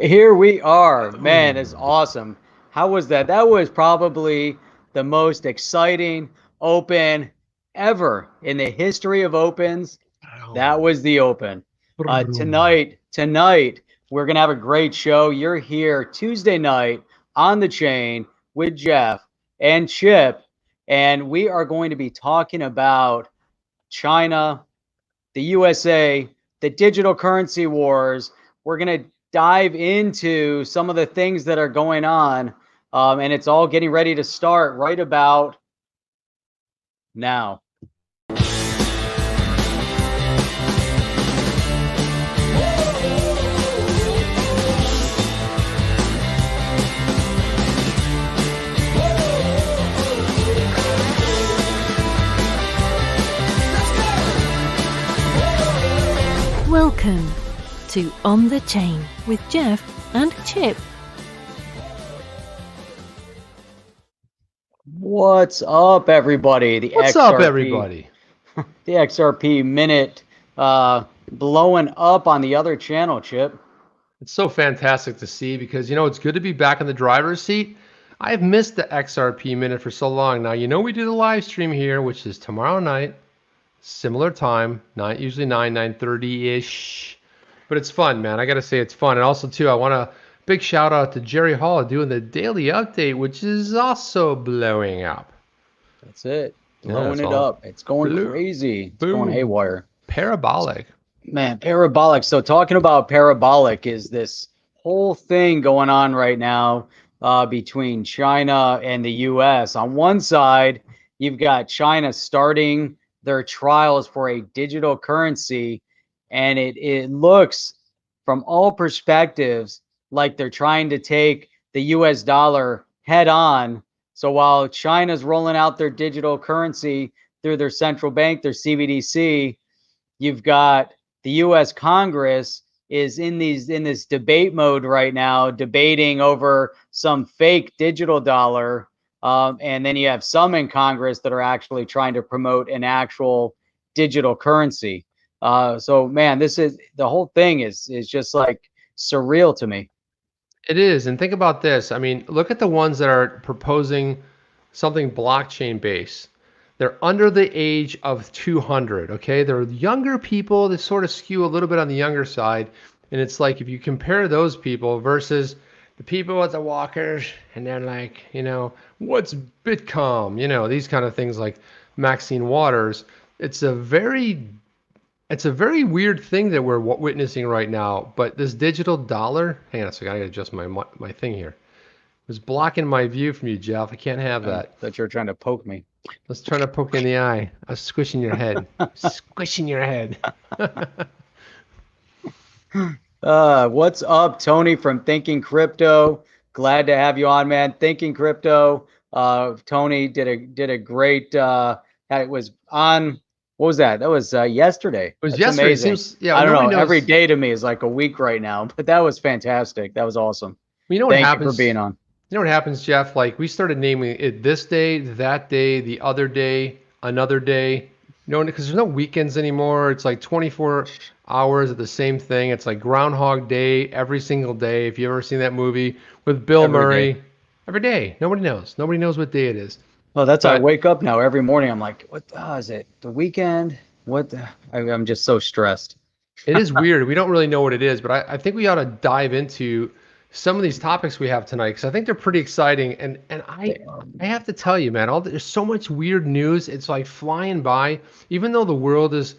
Here we are. Man, it's awesome. How was that? That was probably the most exciting open ever in the history of opens. That was the open. Tonight, we're gonna have a great show. You're here Tuesday night on the chain with Jeff and Chip, and we are going to be talking about China, the USA, the digital currency wars. We're going to dive into some of the things that are going on, and it's all getting ready to start right about now. Welcome to On the Chain with Jeff and Chip. What's up, everybody? What's up, everybody? The XRP minute blowing up on the other channel, Chip. It's so fantastic to see because, it's good to be back in the driver's seat. I've missed the XRP minute for so long. Now, we do the live stream here, which is tomorrow night, similar time, usually 9:30-ish. But it's fun, man. I got to say it's fun. And also, too, I want a big shout out to Jerry Hall doing the daily update, which is also blowing up. That's it. Blowing it up. It's going crazy. It's going haywire. Parabolic. Man, parabolic. So talking about parabolic is this whole thing going on right now between China and the US. On one side, you've got China starting their trials for a digital currency, and it looks from all perspectives like they're trying to take the US dollar head on. So while China's rolling out their digital currency through their central bank, their CBDC, you've got the US Congress is in this debate mode right now, debating over some fake digital dollar. And then you have some in Congress that are actually trying to promote an actual digital currency. So man, the whole thing is just like surreal to me. It is. And think about this. I mean, look at the ones that are proposing something blockchain based. They're under the age of 200, okay? They're younger people that sort of skew a little bit on the younger side. And it's like if you compare those people versus the people with the walkers and they're like, what's Bitcom? These kind of things like Maxine Waters. It's a very weird thing that we're witnessing right now. But this digital dollar, hang on a second, I gotta adjust my thing here. It was blocking my view from you, Jeff. I can't have that. That you're trying to poke me. Let's try to poke you in the eye. I was squishing your head. Squishing your head. What's up, Tony from Thinking Crypto? Glad to have you on, man. Thinking Crypto. Tony did a great. It was on. What was that? That was yesterday. It was That's yesterday. amazing. Yeah, I don't know. Every day to me is like a week right now, but that was fantastic. That was awesome. Thank you for being on. You know what happens, Jeff? Like we started naming it this day, that day, the other day, another day. Because there's no weekends anymore. It's like 24 hours of the same thing. It's like Groundhog Day every single day. If you've ever seen that movie with Bill Murray. Every day. Nobody knows. Nobody knows what day it is. Well, that's how I wake up now every morning. I'm like, what is it? The weekend? I'm just so stressed. It is weird. We don't really know what it is, but I think we ought to dive into some of these topics we have tonight because I think they're pretty exciting. And I have to tell you, man, there's so much weird news. It's like flying by, even though the world is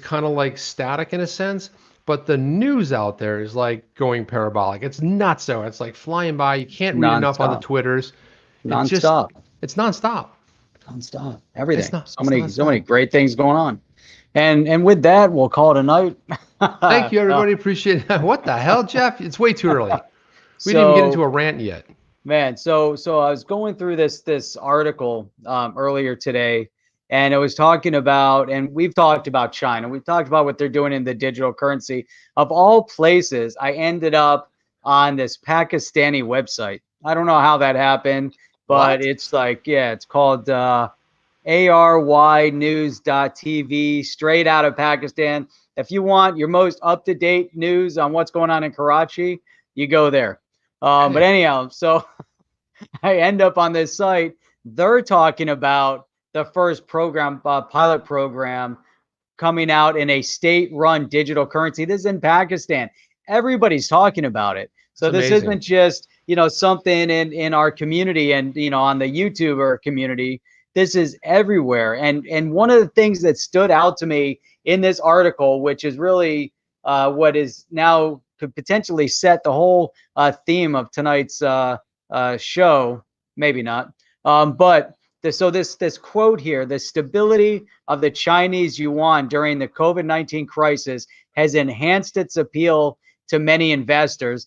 kind of like static in a sense. But the news out there is like going parabolic. It's nuts. So it's like flying by. You can't read enough on the Twitters. Nonstop. It's nonstop. Nonstop. Everything. So many great things going on. And with that, we'll call it a night. Thank you, everybody. Appreciate it. What the hell, Jeff? It's way too early. We didn't even get into a rant yet. Man, so I was going through this article earlier today, and it was talking about, and we've talked about China. We've talked about what they're doing in the digital currency. Of all places, I ended up on this Pakistani website. I don't know how that happened, but it's like, it's called ARYnews.tv, straight out of Pakistan. If you want your most up-to-date news on what's going on in Karachi, you go there. But Hey, anyhow, so I end up on this site. They're talking about the first program, pilot program coming out in a state-run digital currency. This is in Pakistan. Everybody's talking about it. it's So this amazing. isn't just, something in our community and, on the YouTuber community. This is everywhere. And one of the things that stood out to me in this article, which is really what is now could potentially set the whole theme of tonight's show, maybe not. But so this quote here: the stability of the Chinese yuan during the COVID-19 crisis has enhanced its appeal to many investors.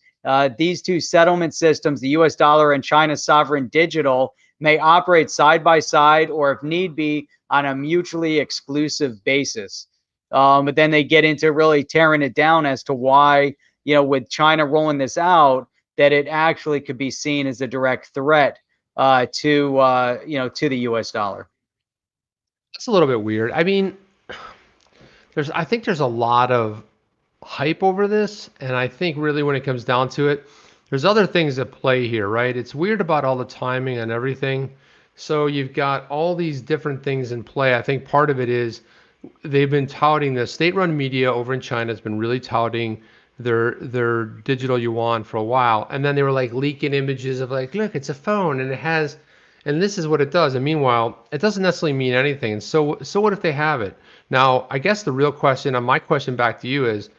These two settlement systems, the US dollar and China's sovereign digital, may operate side by side or, if need be, on a mutually exclusive basis. But then they get into really tearing it down as to why, with China rolling this out, that it actually could be seen as a direct threat to the US dollar. It's a little bit weird. I mean, I think there's a lot of hype over this, and I think really when it comes down to it, there's other things at play here, right? It's weird about all the timing and everything. So you've got all these different things in play. I think part of it is they've been touting the state-run media over in China has been really touting their digital yuan for a while, and then they were like leaking images of like, look, it's a phone and it has, and this is what it does. And meanwhile, it doesn't necessarily mean anything. And so what if they have it? Now, I guess the real question, and my question back to you is,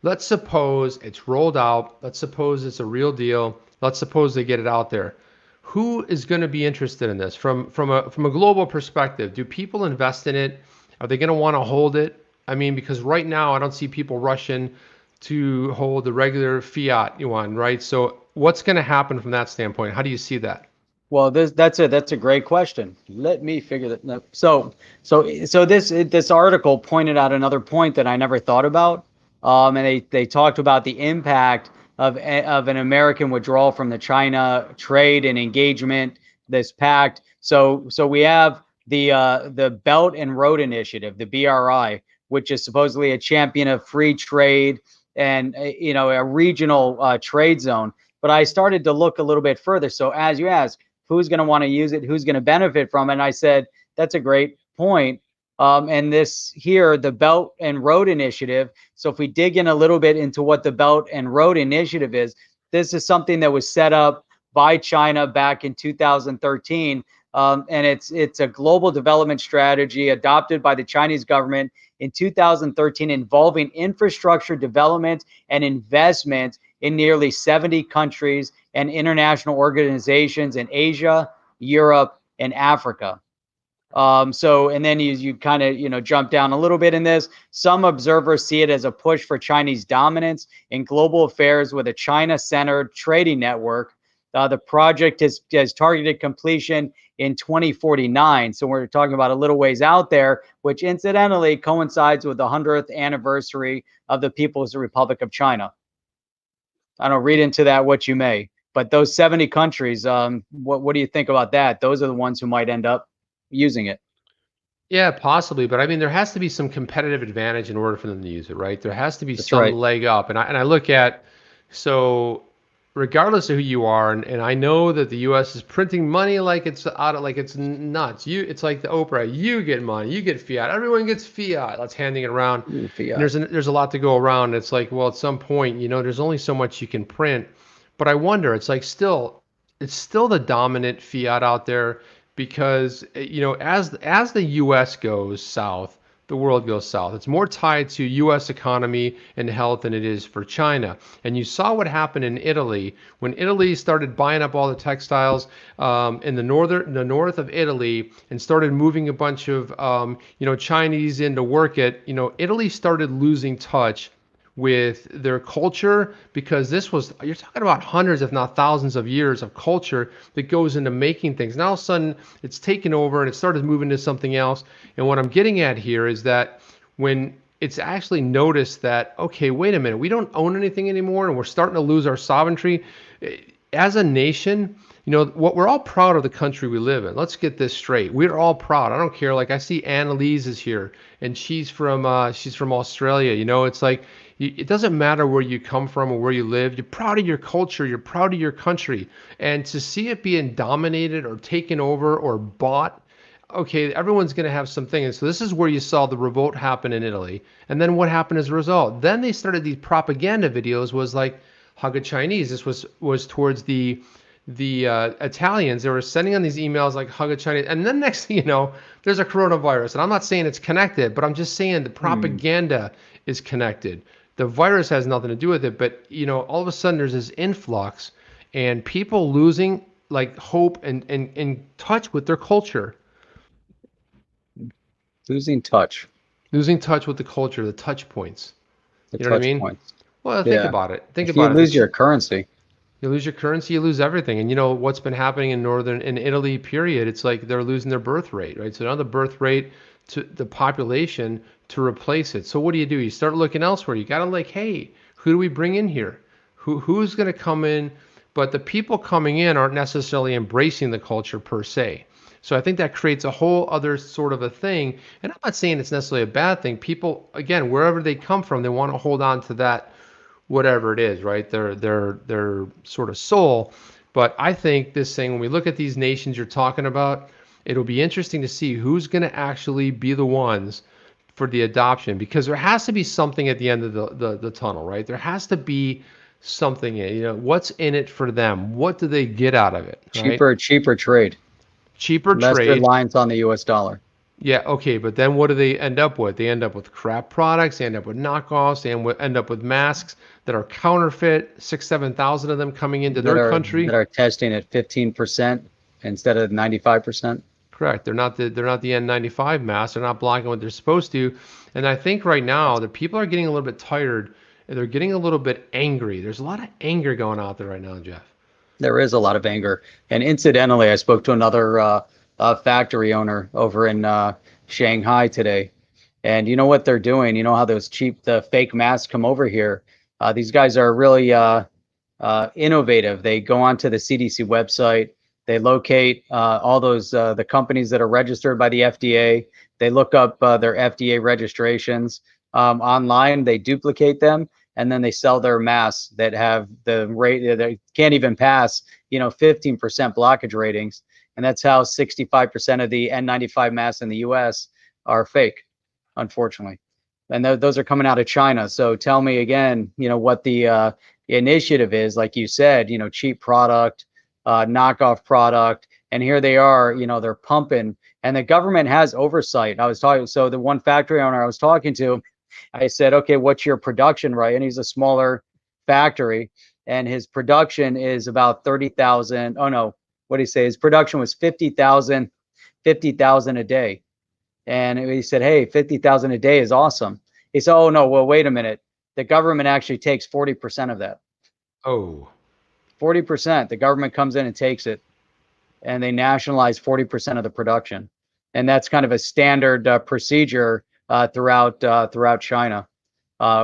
let's suppose it's rolled out. Let's suppose it's a real deal. Let's suppose they get it out there. Who is going to be interested in this from a global perspective? Do people invest in it? Are they going to want to hold it? I mean, because right now I don't see people rushing to hold the regular fiat yuan, right? So what's going to happen from that standpoint? How do you see that? Well, that's a great question. Let me figure that. No. So this article pointed out another point that I never thought about. And they talked about the impact of an American withdrawal from the China trade and engagement, this pact. So we have the Belt and Road Initiative, the BRI, which is supposedly a champion of free trade and a regional trade zone. But I started to look a little bit further. So as you asked, who's going to want to use it? Who's going to benefit from it? And I said, that's a great point. And this here, the Belt and Road Initiative. So if we dig in a little bit into what the Belt and Road Initiative is, this is something that was set up by China back in 2013. And it's a global development strategy adopted by the Chinese government in 2013, involving infrastructure development and investment in nearly 70 countries and international organizations in Asia, Europe, and Africa. And then you kind of, jump down a little bit in this. Some observers see it as a push for Chinese dominance in global affairs with a China-centered trading network. The project has targeted completion in 2049. So we're talking about a little ways out there, which incidentally coincides with the 100th anniversary of the People's Republic of China. I don't read into that what you may, but those 70 countries, what do you think about that? Those are the ones who might end up using it. Yeah, possibly, but I mean, there has to be some competitive advantage in order for them to use it, right? There has to be That's some right. leg up, and I look at, so regardless of who you are, and I know that the U.S. is printing money like it's out of, like it's nuts. It's like the Oprah. You get money, you get fiat, everyone gets fiat. Let's handing it around. And Fiat. there's a lot to go around. It's like, well, at some point, there's only so much you can print, but I wonder, it's like it's still the dominant fiat out there because as the U.S. goes south, the world goes south. It's more tied to U.S. economy and health than it is for China. And you saw what happened in Italy when Italy started buying up all the textiles in the north of Italy and started moving a bunch of Chinese in to work it. Italy started losing touch with their culture because you're talking about hundreds if not thousands of years of culture that goes into making things. Now all of a sudden it's taken over and it started moving to something else. And what I'm getting at here is that when it's actually noticed that, okay, wait a minute, we don't own anything anymore and we're starting to lose our sovereignty as a nation. What we're all proud of the country we live in. Let's get this straight. We're all proud. I don't care. Like I see Annalise is here and she's from Australia. It's like, It doesn't matter where you come from or where you live. You're proud of your culture. You're proud of your country. And to see it being dominated or taken over or bought, okay, everyone's going to have something. And so this is where you saw the revolt happen in Italy. And then what happened as a result? Then they started these propaganda videos was like hug a Chinese. This was towards the Italians. They were sending on these emails like hug a Chinese. And then next thing you know, there's a coronavirus. And I'm not saying it's connected, but I'm just saying the propaganda is connected. The virus has nothing to do with it, but all of a sudden there's this influx and people losing like hope and in touch with their culture. Losing touch. Losing touch with the culture, the touch points. The You know what I touch mean? points. Well, think Yeah. about it. Think If you about lose it. your currency, You lose your currency, you lose everything. And you know what's been happening in Italy, period. It's like they're losing their birth rate, right? So now the birth rate to the population to replace it. So what do? You start looking elsewhere. You got to like, hey, who do we bring in here? Who's going to come in? But the people coming in aren't necessarily embracing the culture per se. So I think that creates a whole other sort of a thing. And I'm not saying it's necessarily a bad thing. People, again, wherever they come from, they want to hold on to that whatever it is, right? Their sort of soul. But I think this thing, when we look at these nations you're talking about, it'll be interesting to see who's going to actually be the ones for the adoption, because there has to be something at the end of the tunnel, right? There has to be something what's in it for them? What do they get out of it, right? cheaper trade, Cheaper less trade. reliance on the U.S. dollar. Yeah, okay, but then what do they end up with? They end up with crap products, they end up with knockoffs, they end up with masks that are counterfeit, 7,000 of them coming into their country. That are testing at 15% instead of 95%. Correct. They're not the N95 masks. They're not blocking what they're supposed to. And I think right now the people are getting a little bit tired and they're getting a little bit angry. There's a lot of anger going out there right now, Jeff. There is a lot of anger. And incidentally, I spoke to another factory owner over in Shanghai today. And you know what they're doing? You know how the fake masks come over here? These guys are really innovative. They go onto the CDC website. They locate all those the companies that are registered by the FDA. They look up their FDA registrations online. They duplicate them, and then they sell their masks that have the rate they can't even pass 15% blockage ratings. And that's how 65% of the N95 masks in the U.S. are fake, unfortunately. And those are coming out of China. So tell me again, what the initiative is. Like you said, cheap product, knockoff product, and here they are. They're pumping, and the government has oversight. So the one factory owner I was talking to, I said, okay, what's your production, right? And he's a smaller factory, and his production is about 30,000. Oh no, what did he say? His production was 50,000 a day. And he said, hey, 50,000 a day is awesome. He said, oh no, well, wait a minute. The government actually takes 40% of that. Oh. 40%. The government comes in and takes it, and they nationalize 40% of the production. And that's kind of a standard procedure throughout China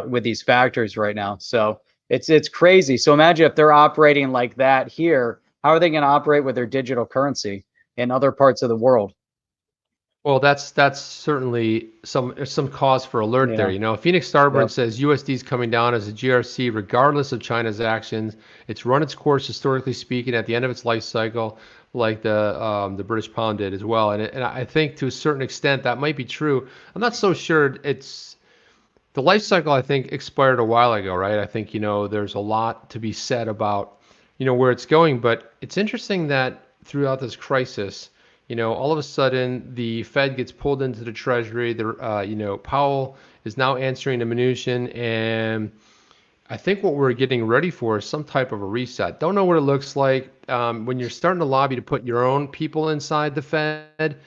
with these factories right now. So it's crazy. So imagine if they're operating like that here, how are they going to operate with their digital currency in other parts of the world? Well, that's certainly some cause for alert there. Phoenix Starboard says USD is coming down as a GRC regardless of China's actions. It's run its course historically speaking at the end of its life cycle, like the British pound did as well. And I think to a certain extent that might be true. I'm not so sure. It's the life cycle, I think, expired a while ago, right? I think there's a lot to be said about where it's going, but it's interesting that throughout this crisis, all of a sudden the Fed gets pulled into the Treasury. Powell is now answering to Mnuchin, and I think what we're getting ready for is some type of a reset. Don't know what it looks like. When you're starting to lobby to put your own people inside the Fed,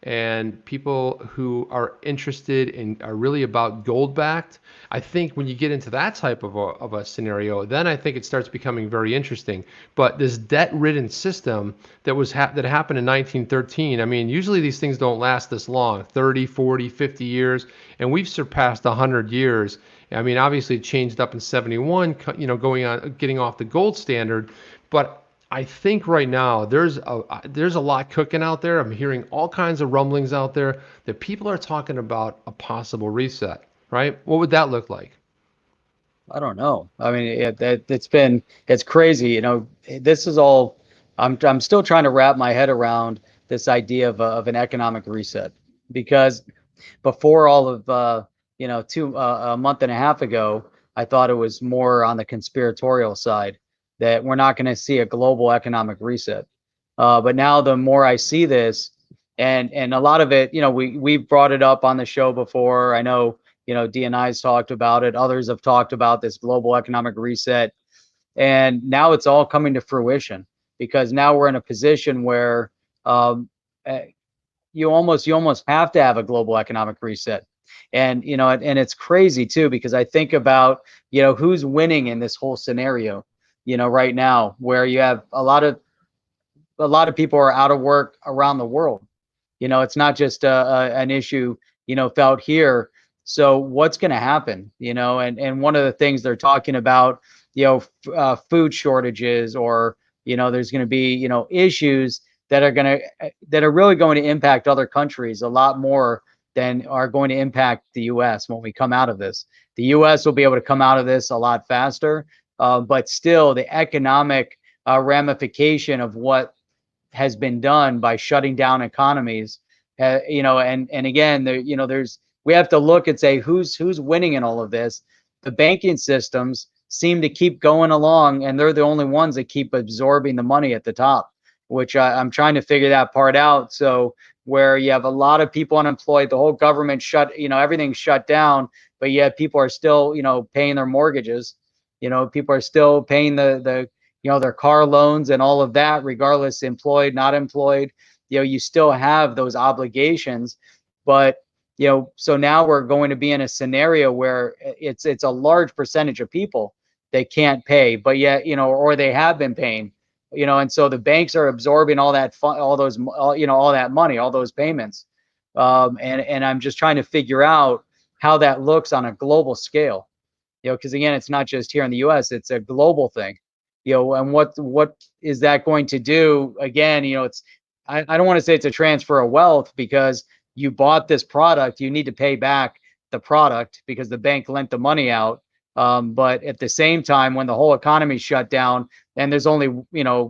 and people who are interested and are really about gold backed, I think when you get into that type of a scenario, then I think it starts becoming very interesting. But this debt ridden system that happened in 1913, I mean, usually these things don't last this long, 30, 40, 50 years, and we've surpassed 100 years. I mean, obviously it changed up in 71, getting off the gold standard, but I think right now there's a lot cooking out there. I'm hearing all kinds of rumblings out there that people are talking about a possible reset, right? What would that look like? I don't know. I mean, it's crazy. This is all. I'm still trying to wrap my head around this idea of an economic reset, because before all of a month and a half ago, I thought it was more on the conspiratorial side that we're not going to see a global economic reset. But now the more I see this, and a lot of it, we brought it up on the show before. I know, D and I's talked about it. Others have talked about this global economic reset, and now it's all coming to fruition, because now we're in a position where um, eh, you almost have to have a global economic reset. And and it's crazy too, because I think about who's winning in this whole scenario, right now, where you have a lot of people are out of work around the world. It's not just an issue felt here. So what's going to happen? And one of the things they're talking about, food shortages, or there's going to be issues that are really going to impact other countries a lot more than are going to impact the U.S. when we come out of this. The U.S. will be able to come out of this a lot faster, but still, the economic ramification of what has been done by shutting down economies, and again, there's we have to look and say who's winning in all of this. The banking systems seem to keep going along, and they're the only ones that keep absorbing the money at the top, which I'm trying to figure that part out. So where you have a lot of people unemployed, the whole government shut, everything's shut down, but yet people are still, paying their mortgages. People are still paying their car loans and all of that, regardless, employed, not employed. You still have those obligations. But so now we're going to be in a scenario where it's a large percentage of people that can't pay, but yet, or they have been paying, and so the banks are absorbing all that all that money, all those payments. And I'm just trying to figure out how that looks on a global scale, because again, it's not just here in the US, it's a global thing. And what is that going to do? Again, I don't want to say it's a transfer of wealth, because you bought this product, you need to pay back the product because the bank lent the money out. But at the same time, when the whole economy shut down, and there's only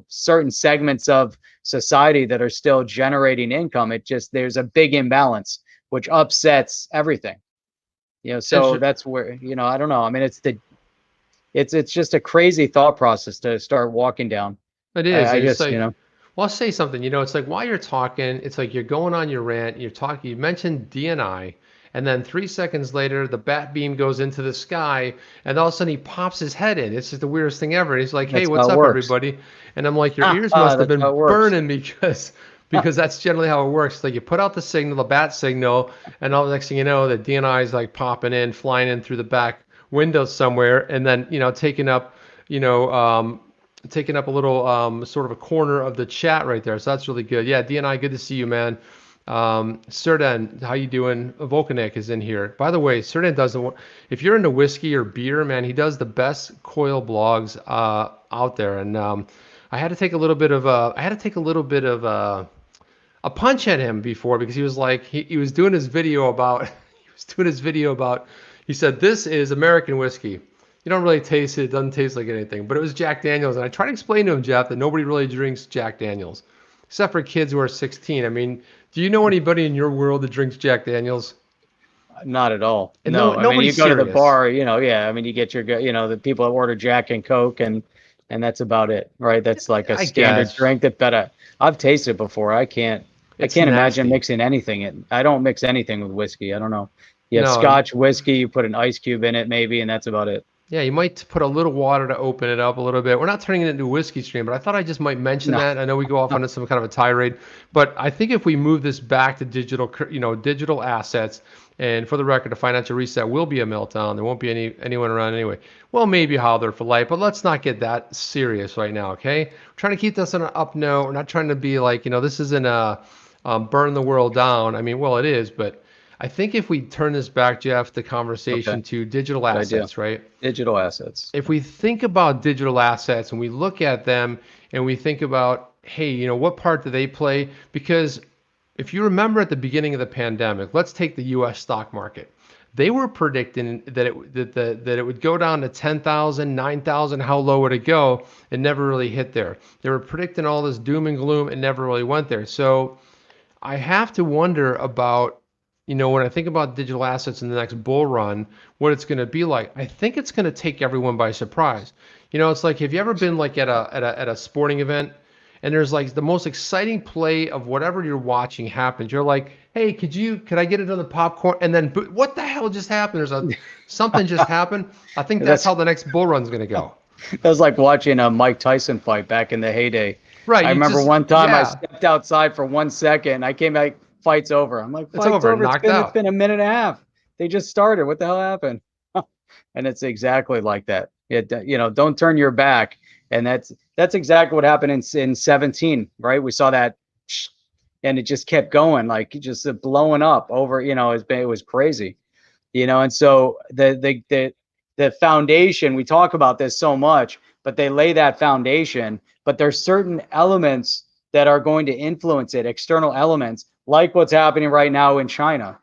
certain segments of society that are still generating income, there's a big imbalance, which upsets everything. So that's where, I don't know. I mean, it's just a crazy thought process to start walking down. It I, is. I And it's just, like, well, I'll say something. It's like while you're talking, it's like you're going on your rant, you're talking, you mentioned DNI, and then 3 seconds later, the bat beam goes into the sky, and all of a sudden he pops his head in. It's just the weirdest thing ever. He's like, "Hey, that's how what's it up, works. everybody?" And I'm like, "Your ears must have That's been how it works. burning because that's generally how it works. Like you put out the signal, the bat signal, and all the next thing you know, the DNI is like popping in, flying in through the back window somewhere, and then you know, um, taking up a little sort of a corner of the chat right there. So that's really good. Yeah, DNI, good to see you, man. Serdan, how you doing? Volkanek is in here. By the way, Serdan doesn't. If you're into whiskey or beer, man, he does the best Coil blogs out there. And I had to take a little bit of a punch at him before, because he was like he was doing his video about he said this is American whiskey. You don't really taste it. It doesn't taste like anything. But it was Jack Daniels. And I tried to explain to him, Jeff, that nobody really drinks Jack Daniels, except for kids who are 16. I mean, do you know anybody in your world that drinks Jack Daniels? Not at all. And No, I mean, you nobody's go to the serious. bar, yeah, I mean, you get the people that order Jack and Coke, and that's about it, right? That's like a I standard guess. drink I've tasted before. I It's can't imagine nasty. mixing anything in. I don't mix anything with whiskey. I don't know. You have No, Scotch whiskey, you put an ice cube in it maybe, and that's about it. yeah, you might put a little water to open it up a little bit. We're not turning it into a whiskey stream, but I thought I just might mention No. that. I know we go off on some kind of a tirade, but I think if we move this back to digital assets, and for the record, a financial reset will be a meltdown. There won't be anyone around anyway. Well, maybe Halder for life, but let's not get that serious right now, okay? We're trying to keep this on an up note. We're not trying to be like, this isn't a burn the world down. I mean, well, it is, but I think if we turn this back, Jeff, the Okay, conversation to digital good idea. assets, right? Digital assets. If we think about digital assets and we look at them and we think about, hey, what part do they play? Because if you remember at the beginning of the pandemic, let's take the US stock market. They were predicting that it would go down to 10,000, 9,000. How low would it go? It never really hit there. They were predicting all this doom and gloom. It never really went there. So I have to wonder about, when I think about digital assets in the next bull run, what it's going to be like. I think it's going to take everyone by surprise. It's like, have you ever been like at a sporting event and there's like the most exciting play of whatever you're watching happens. You're like, hey, could I get another popcorn? And then, what the hell just happened? Something just happened. I think that's how the next bull run's going to go. That was like watching a Mike Tyson fight back in the heyday. Right. I remember one time I stepped outside for 1 second. I came back, fight's over. I'm like, it's over. Knocked out. It's been a minute and a half. They just started. What the hell happened? And it's exactly like that. Don't turn your back. And that's exactly what happened in 17, right? We saw that, and it just kept going, like just blowing up over. It was crazy, And so the foundation, we talk about this so much, but they lay that foundation. But there's certain elements that are going to influence it, external elements, like what's happening right now in China.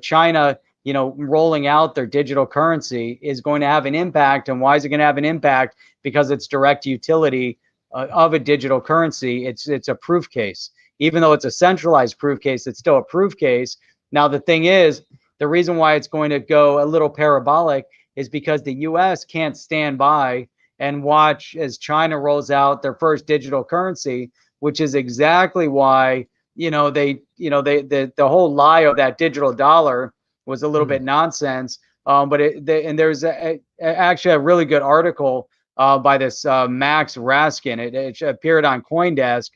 China, rolling out their digital currency is going to have an impact. And why is it going to have an impact? Because it's direct utility of a digital currency. It's a proof case. Even though it's a centralized proof case, it's still a proof case. Now, the thing is, the reason why it's going to go a little parabolic is because the US can't stand by and watch as China rolls out their first digital currency, which is exactly why, the whole lie of that digital dollar was a little bit nonsense. But there's actually a really good article by this Max Raskin. It appeared on CoinDesk.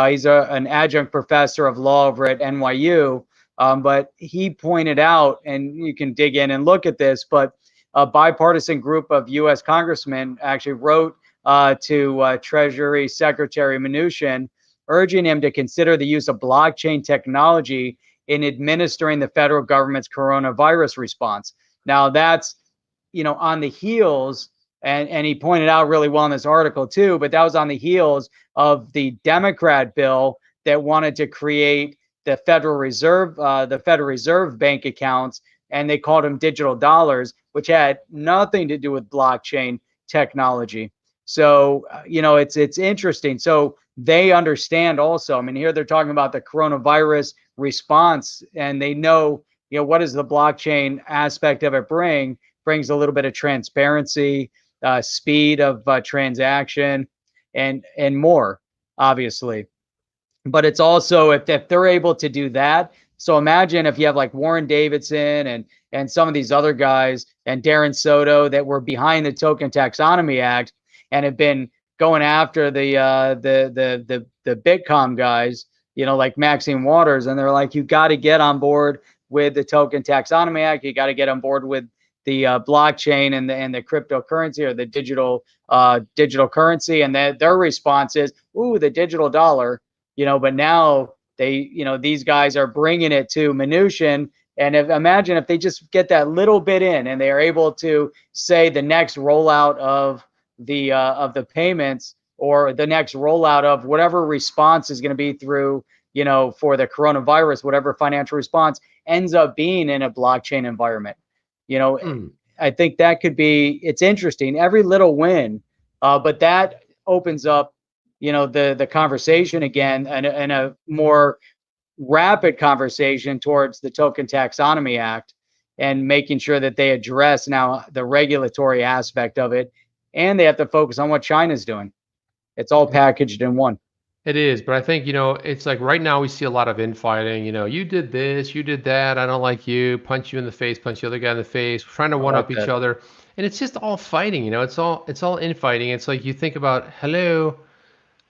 He's an adjunct professor of law over at NYU. But he pointed out, and you can dig in and look at this, but a bipartisan group of U.S. congressmen actually wrote to Treasury Secretary Mnuchin, urging him to consider the use of blockchain technology in administering the federal government's coronavirus response. Now, that's, on the heels, and he pointed out really well in this article too, but that was on the heels of the Democrat bill that wanted to create the Federal Reserve bank accounts, and they called them digital dollars, which had nothing to do with blockchain technology. So, it's interesting. So they understand also. I mean, here they're talking about the coronavirus response, and they know, what does the blockchain aspect of it brings a little bit of transparency, speed of transaction, and more, obviously. But it's also, if they're able to do that. So imagine if you have like Warren Davidson and some of these other guys and Darren Soto that were behind the Token Taxonomy Act and have been going after the Bitcoin guys, like Maxine Waters, and they're like, you got to get on board with the Token Taxonomy Act. You got to get on board with the blockchain and the cryptocurrency or the digital currency, and their response is, ooh, the digital dollar. But now these guys are bringing it to Mnuchin. And imagine if they just get that little bit in and they are able to say the next rollout of the payments or the next rollout of whatever response is going to be through, for the coronavirus, whatever financial response ends up being in a blockchain environment. I think that could be, it's interesting, every little win, but that opens up, the conversation again and a more rapid conversation towards the Token Taxonomy Act and making sure that they address now the regulatory aspect of it, and they have to focus on what China's doing. It's all packaged in one. It is, but I think, it's like right now we see a lot of infighting. You did this, you did that, I don't like you, punch you in the face, punch the other guy in the face, trying to one up each other. And it's just all fighting, it's all infighting. It's like you think about, hello,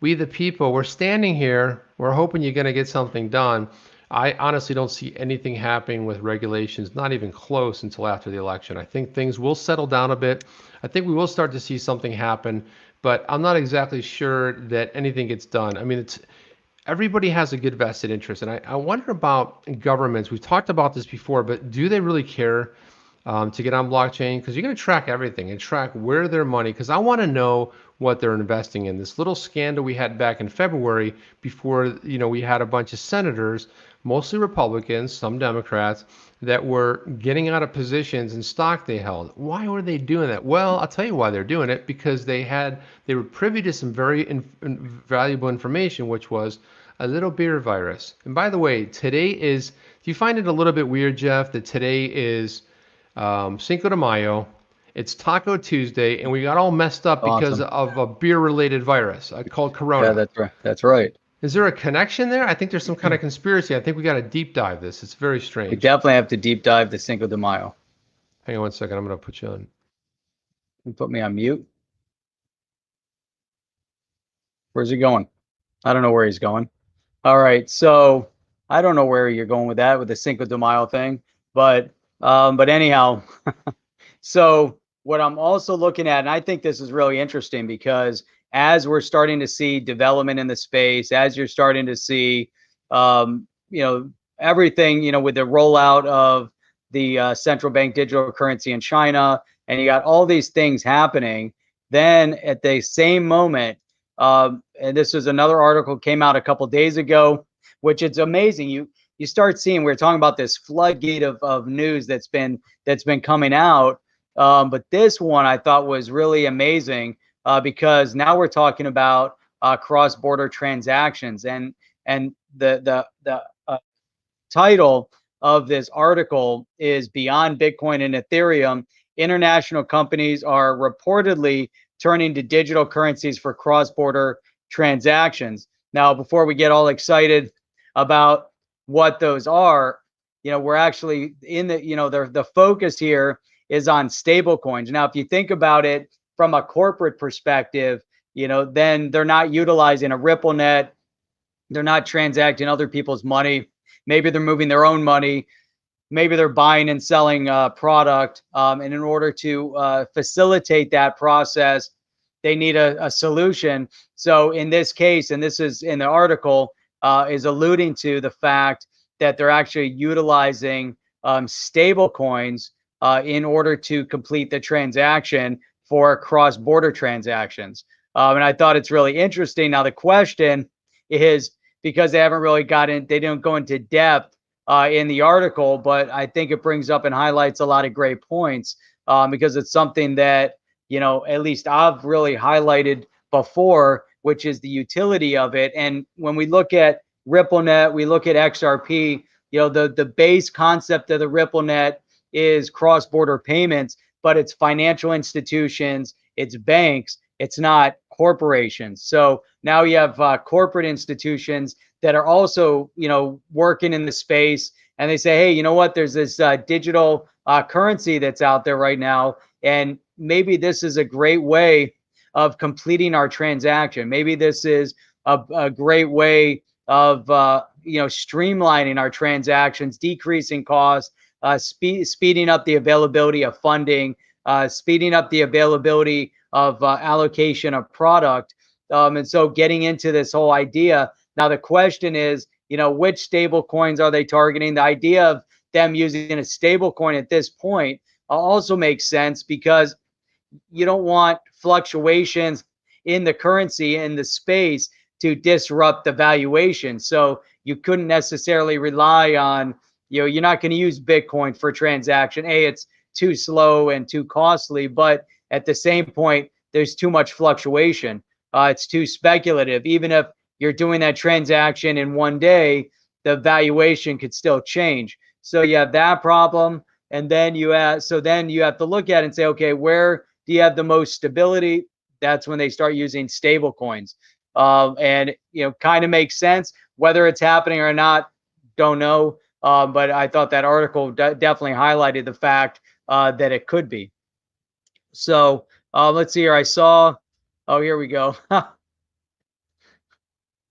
we the people, we're standing here, we're hoping you're going to get something done. I honestly don't see anything happening with regulations, not even close, until after the election. I think things will settle down a bit. I think we will start to see something happen, but I'm not exactly sure that anything gets done. I mean, everybody has a good vested interest, and I wonder about governments. We've talked about this before, but do they really care to get on blockchain, because you're going to track everything and track where their money, because I want to know what they're investing in. This little scandal we had back in February before, we had a bunch of senators, mostly Republicans, some Democrats, that were getting out of positions in stock they held. Why were they doing that? Well, I'll tell you why they're doing it, because they were privy to some very valuable information, which was a little beer virus. And by the way, today is, do you find it a little bit weird, Jeff, that today is Cinco de Mayo, it's Taco Tuesday, and we got all messed up because Awesome. of a beer-related virus called Yeah, Corona? that's right. That's right. Is there a connection there? I think there's some kind of conspiracy. I think we got to deep dive this. It's very We strange. definitely have to deep dive the Cinco de Mayo. Hang on one second. I'm going to put you on. You put me on mute. Where's he going? I don't know where he's going. All right, so I don't know where you're going with that, with the Cinco de Mayo thing, but anyhow, so what I'm also looking at, and I think this is really interesting, because as we're starting to see development in the space, as you're starting to see, everything, with the rollout of the central bank digital currency in China, and you got all these things happening, then at the same moment, and this was another article came out a couple days ago, which it's amazing. You start seeing, we're talking about this floodgate of news that's been coming out. But this one I thought was really amazing, because now we're talking about cross-border transactions, and the title of this article is Beyond Bitcoin and Ethereum, international companies are reportedly turning to digital currencies for cross-border transactions. Now, before we get all excited about what those are, we're actually in the focus here is on stable coins. Now, if you think about it from a corporate perspective, then they're not utilizing a Ripple net, they're not transacting other people's money. Maybe they're moving their own money. Maybe they're buying and selling product. And in order to facilitate that process, they need a solution. So in this case, and this is in the article, is alluding to the fact that they're actually utilizing stable coins in order to complete the transaction for cross-border transactions. And I thought it's really interesting. Now, the question is, because they haven't really they don't go into depth in the article, but I think it brings up and highlights a lot of great points, because it's something that, at least I've really highlighted before, which is the utility of it. And when we look at RippleNet, we look at XRP, the base concept of the RippleNet is cross-border payments, but it's financial institutions, it's banks, it's not corporations. So now you have corporate institutions that are also, working in the space, and they say, hey, you know what? There's this digital currency that's out there right now, and maybe this is a great way of completing our transaction. Maybe this is a great way of streamlining our transactions, decreasing costs, speeding up the availability of funding, speeding up the availability of allocation of product. And so getting into this whole idea. Now, the question is, which stable coins are they targeting? The idea of them using a stable coin at this point also makes sense, because you don't want fluctuations in the currency, in the space, to disrupt the valuation. So you couldn't necessarily rely on, you're not going to use Bitcoin for transaction. It's too slow and too costly, but at the same point, there's too much fluctuation. It's too speculative. Even if you're doing that transaction in one day, the valuation could still change. So you have that problem. And then you have to look at it and say, okay, where do you have the most stability? That's when they start using stable coins. And kind of makes sense. Whether it's happening or not, don't know. But I thought that article definitely highlighted the fact that it could be. So let's see here. I saw, oh, here we go.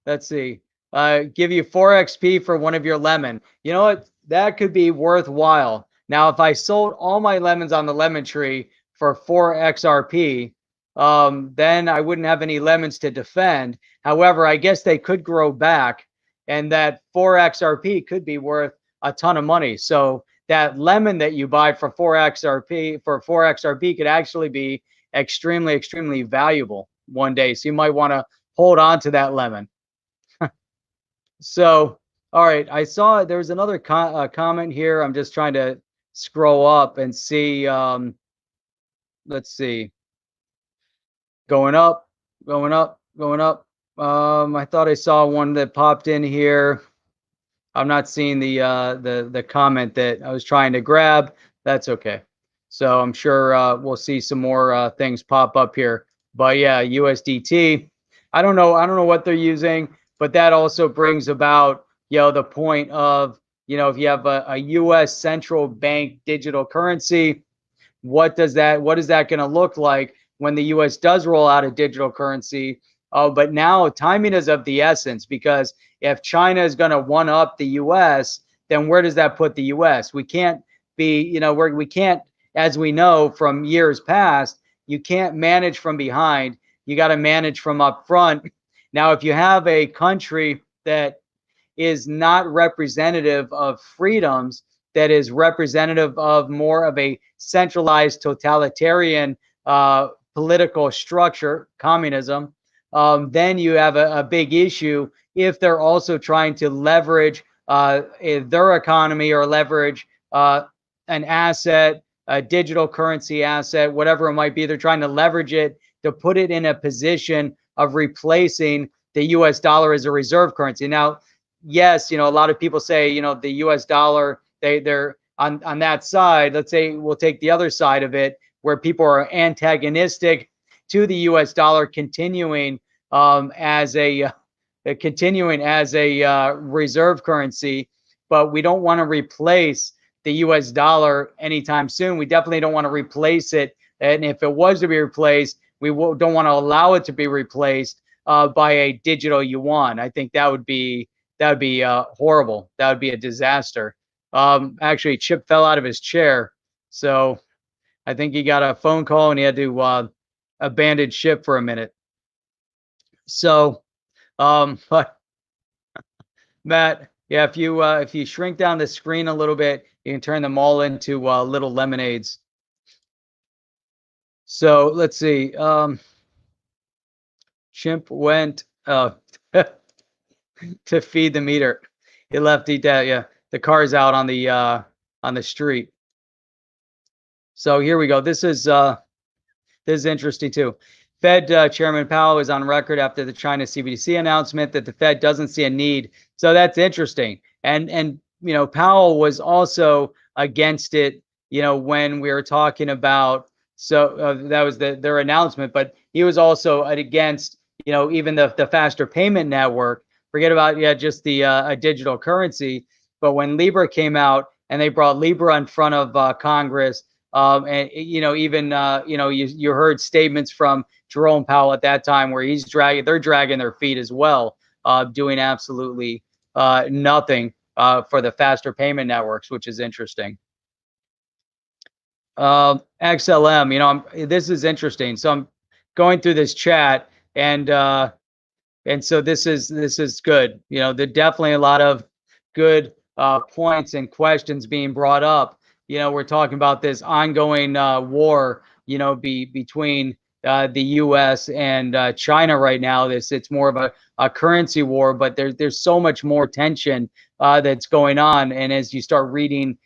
Let's see. Give you 4 XP for one of your lemon. You know what? That could be worthwhile. Now, if I sold all my lemons on the lemon tree for 4 XRP, then I wouldn't have any lemons to defend. However, I guess they could grow back, and that 4 XRP could be worth a ton of money. So that lemon that you buy for 4XRP could actually be extremely, extremely valuable one day. So you might want to hold on to that lemon. So, all right, I saw there was another comment here. I'm just trying to scroll up and see. Let's see. Going up, going up, going up. I thought I saw one that popped in here. I'm not seeing the comment that I was trying to grab. That's okay. So I'm sure we'll see some more things pop up here. But yeah, USDT. I don't know what they're using, but that also brings about, the point of, if you have a US central bank digital currency, what is that going to look like when the US does roll out a digital currency? Oh, but now timing is of the essence, because if China is going to one up the US, then where does that put the US? We can't be, we can't, as we know from years past, you can't manage from behind. You got to manage from up front. Now, if you have a country that is not representative of freedoms, that is representative of more of a centralized totalitarian political structure, communism, then you have a big issue if they're also trying to leverage their economy or leverage an asset, a digital currency asset, whatever it might be. They're trying to leverage it to put it in a position of replacing the US dollar as a reserve currency. Now, yes, a lot of people say, the US dollar, they're on that side. Let's say we'll take the other side of it, where people are antagonistic to the US dollar continuing as a reserve currency, but we don't want to replace the US dollar anytime soon. We definitely don't want to replace it. And if it was to be replaced, we don't want to allow it to be replaced by a digital yuan. I think that would be horrible. That would be a disaster. Actually, Chip fell out of his chair, so I think he got a phone call and he had to abandon ship for a minute. So, but Matt, yeah, if you shrink down the screen a little bit, you can turn them all into little lemonades. So let's see. Chimp went to feed the meter. He left. Yeah, the car's out on the street. So here we go. This is interesting too. Fed Chairman Powell is on record after the China CBDC announcement that the Fed doesn't see a need. So that's interesting. And Powell was also against it. When we were talking about, so that was their announcement, but he was also against even the faster payment network. Forget about just the a digital currency. But when Libra came out and they brought Libra in front of Congress, and even you heard statements from Jerome Powell at that time where they're dragging their feet as well, doing absolutely nothing for the faster payment networks, which is interesting. XLM, this is interesting. So I'm going through this chat, and so this is good. There definitely a lot of good points and questions being brought up. We're talking about this ongoing war, between the U.S. and China right now. It's more of a currency war, but there's so much more tension that's going on. And as you start reading,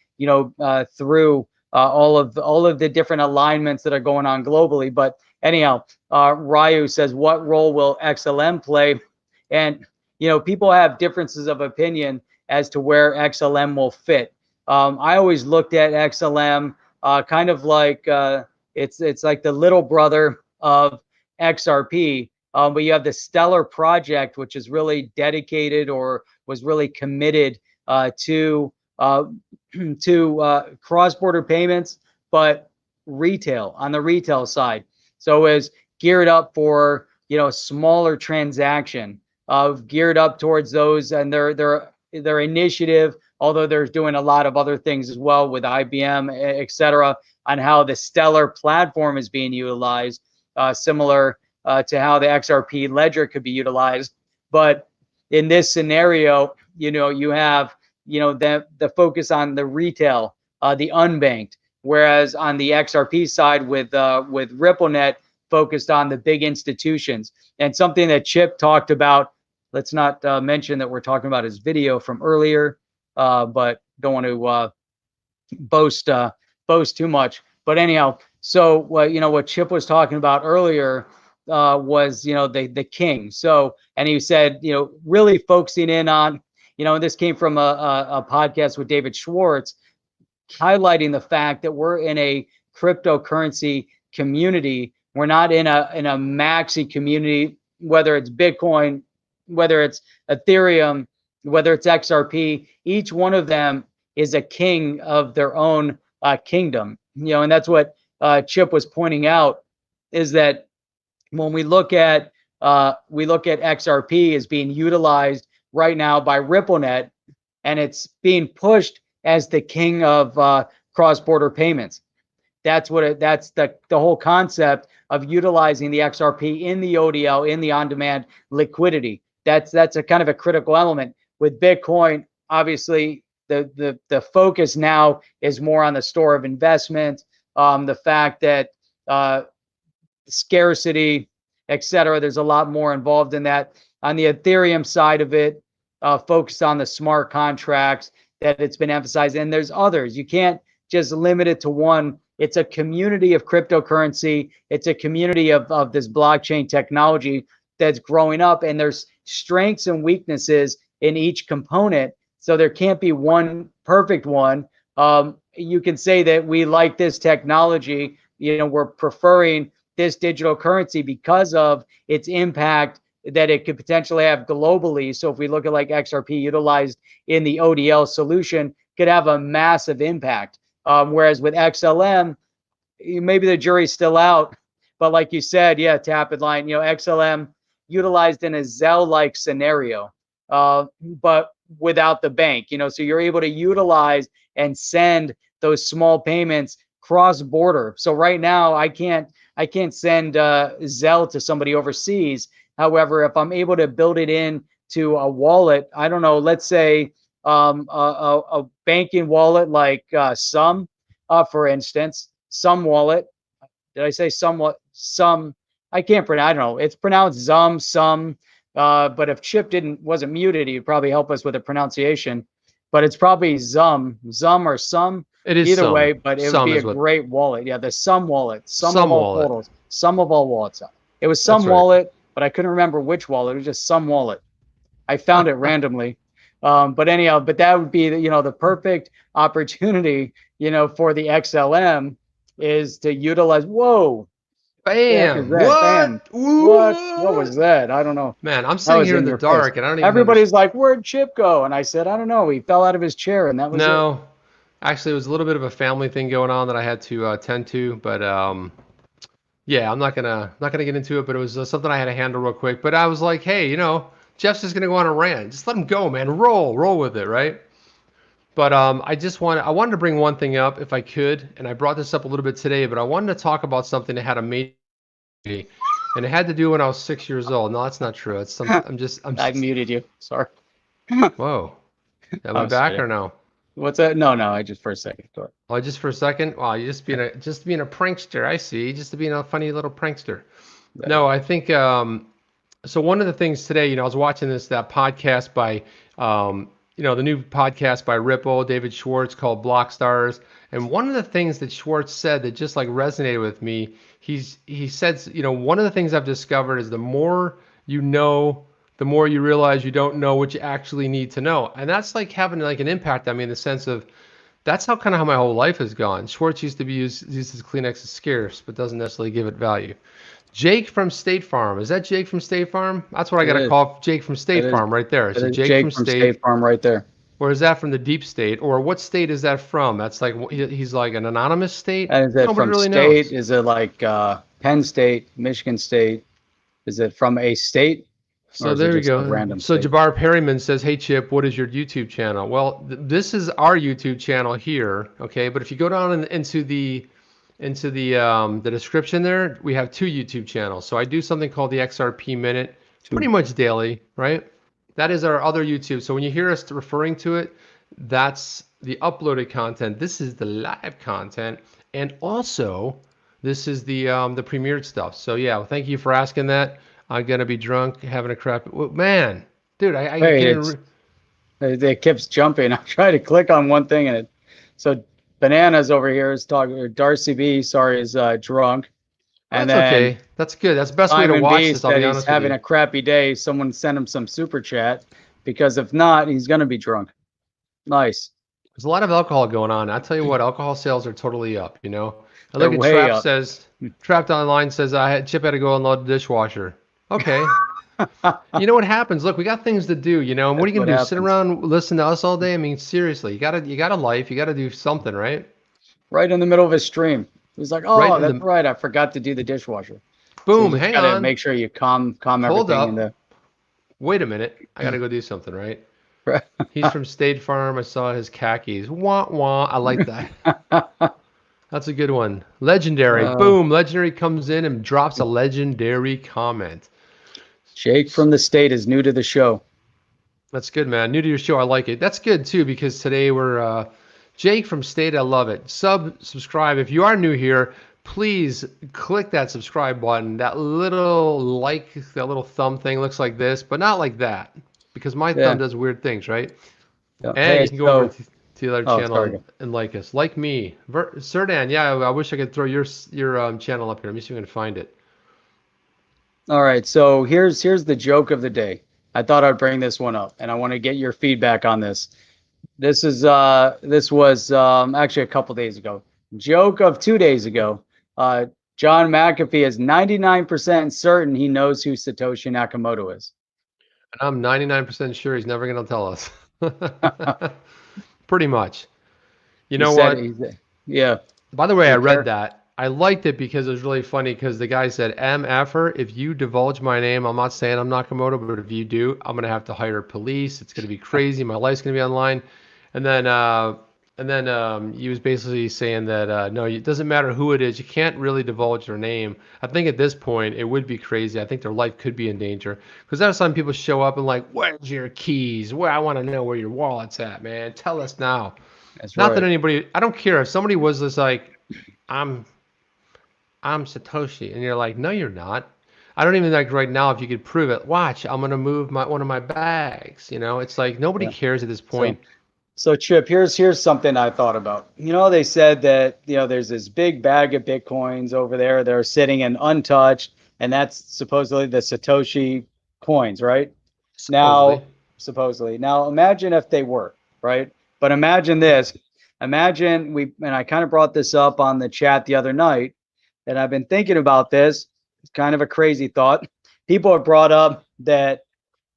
through all of the different alignments that are going on globally. But anyhow, Ryu says, what role will XLM play? And people have differences of opinion as to where XLM will fit. I always looked at XLM kind of like it's like the little brother of XRP. But you have the Stellar project, which is really dedicated or was really committed to cross-border payments, but on the retail side. So it was geared up for smaller transaction, geared up towards those, and their initiative, although they're doing a lot of other things as well with IBM, etc., on how the Stellar platform is being utilized, similar to how the XRP ledger could be utilized. But in this scenario, you have the focus on the retail the unbanked. Whereas on the XRP side with RippleNet focused on the big institutions. And something that Chip talked about, let's not mention that we're talking about his video from earlier, but don't want to boast too much. But anyhow, so what Chip was talking about earlier was the king. So, and he said really focusing in on and this came from a podcast with David Schwartz, highlighting the fact that we're in a cryptocurrency community. We're not in a maxi community, whether it's Bitcoin, whether it's Ethereum, whether it's XRP. Each one of them is a king of their own kingdom. And that's what Chip was pointing out, is that when we look at XRP as being utilized right now by RippleNet, and it's being pushed as the king of cross-border payments. That's the whole concept of utilizing the XRP in the ODL, in the on-demand liquidity. That's a kind of a critical element. With Bitcoin, obviously, the focus now is more on the store of investment, the fact that scarcity, etc. There's a lot more involved in that. On the Ethereum side of it, focused on the smart contracts that it's been emphasized, and there's others. You can't just limit it to one. It's a community of cryptocurrency. It's a community of this blockchain technology that's growing up, and there's strengths and weaknesses in each component. So there can't be one perfect one. You can say that we like this technology. We're preferring this digital currency because of its impact that it could potentially have globally. So if we look at like XRP utilized in the ODL solution, could have a massive impact. Whereas with XLM, maybe the jury's still out. But like you said, yeah, Tapid Line, XLM utilized in a Zelle-like scenario, but without the bank. So you're able to utilize and send those small payments cross-border. So right now, I can't send Zelle to somebody overseas. However, if I'm able to build it in to a wallet, I don't know, let's say a banking wallet like Sum, for instance, Sum wallet. Did I say somewhat? Some, I can't pronounce. I don't know. It's pronounced Zum, Sum. But if Chip wasn't muted, he'd probably help us with the pronunciation. But it's probably Zum or Sum. It is either Sum. way, but it would be a great wallet. Yeah, the Sum wallet. Sum of all portals. Sum of all wallets. It was Sum wallet, but I couldn't remember which wallet. It was just Sum wallet. I found it randomly. But anyhow, that would be the perfect opportunity, for the XLM is to utilize. Whoa. Bam! What? Bam. What was that? I don't know. Man, I'm sitting here in the dark, and I don't even. Everybody's like, "Where'd Chip go?" And I said, "I don't know. He fell out of his chair, and that was no." Actually, it was a little bit of a family thing going on that I had to attend to, but yeah, I'm not gonna get into it. But it was something I had to handle real quick. But I was like, hey, Jeff's just gonna go on a rant. Just let him go, man. Roll with it, right? But I wanted to bring one thing up if I could, and I brought this up a little bit today. But I wanted to talk about something that had a major, and it had to do when I was 6 years old. No, that's not true. It's something. I muted you. Sorry. Whoa. Am I back or no? What's that? No, I just for a second. Go ahead. Oh, just for a second? Wow, you just being a prankster. I see. Just being a funny little prankster. Yeah. No, I think so one of the things today, I was watching that podcast by the new podcast by Ripple, David Schwartz, called Block Stars. And one of the things that Schwartz said that just like resonated with me, he said, one of the things I've discovered is the more you know, the more you realize you don't know what you actually need to know. And that's like having like an impact on me in the sense of that's how my whole life has gone. Schwartz used to be used as Kleenex is scarce, but doesn't necessarily give it value. Jake from State Farm. Is that Jake from State Farm? That's what I got to call Jake from State Farm right there. So Jake from State Farm right there. Or is that from the deep state? Or what state is that from? That's like, he's like an anonymous state? And is it from really state? Knows. Is it like Penn State, Michigan State? Is it from a state? So there you go. So Jabbar Perryman says, hey, Chip, what is your YouTube channel? Well, this is our YouTube channel here, okay? But if you go down into the description there, we have 2 YouTube channels. So I do something called the XRP Minute, pretty much daily, right? That is our other YouTube. So when you hear us referring to it, that's the uploaded content. This is the live content, and also this is the premiered stuff. So yeah, well, thank you for asking that. I'm gonna be drunk, having a crap. Well, man, dude, I Wait, can't. it keeps jumping. I try to click on one thing and so Bananas over here is talking, or Darcy B, sorry, is drunk. And That's then okay. That's good. That's the best way to Simon watch B this. I'll said be he's honest with having you. a crappy day. Someone sent him some super chat because if not, he's going to be drunk. Nice. There's a lot of alcohol going on. I tell you what, alcohol sales are totally up. You know, I They're look at way up. Trapped online says Chip had to go unload the dishwasher. Okay. You know what happens? Look, we got things to do, you know, and what are That's you what gonna do? Sit happens. around listen to us all day? I mean, seriously, you got a life, you got to do something, right? Right in the middle of his stream. He's like, Right "Oh, in that's the right. I forgot to do the dishwasher." So you boom. just Hang got to on, make sure you calm hold everything in up. the. Wait a minute, I got to go do something, right? He's from State Farm. I saw his khakis. Wah wah. I like that. That's a good one. Legendary. uh, Boom. Legendary comes in and drops a legendary comment. Jake from the state is new to the show. That's good, man. New to your show, I like it. That's good too because today we're Jake from State. I love it. Subscribe if you are new here. Please click that subscribe button. That little thumb thing looks like this, but not like that because my thumb Yeah. does weird things, right? Yeah. And Hey, you can go over so to the other oh, channel sorry. and like us, like me, Serdan. Yeah, I wish I could throw your channel up here. Let me see if I can find it. All right. So here's the joke of the day. I thought I'd bring this one up, and I want to get your feedback on this. This was actually a couple days ago. Joke of 2 days ago. John McAfee is 99% certain he knows who Satoshi Nakamoto is. And I'm 99% sure he's never going to tell us. Pretty much. You He know said, what? yeah. By the way, I He read care. that. I liked it because it was really funny because the guy said, MFer, if you divulge my name, I'm not saying I'm Nakamoto, but if you do, I'm going to have to hire police. It's going to be crazy. My life's going to be online. And then he was basically saying that, no, it doesn't matter who it is. You can't really divulge their name. I think at this point, it would be crazy. I think their life could be in danger. Because that's some people show up and like, where's your keys? Well, I want to know where your wallet's at, man. Tell us now. That's Not that right. anybody, I don't care if somebody was just like, I'm I'm Satoshi, and you're like, no, you're not. I don't even like right now if you could prove it. Watch, I'm gonna move one of my bags. You know, it's like nobody Yeah. cares at this So point. So Chip, here's something I thought about. They said that, there's this big bag of Bitcoins over there. They're sitting and untouched, and that's supposedly the Satoshi coins, right? Supposedly. Now, supposedly. Now imagine if they were, right? But imagine this. Imagine and I kind of brought this up on the chat the other night, and I've been thinking about this. It's kind of a crazy thought. People have brought up that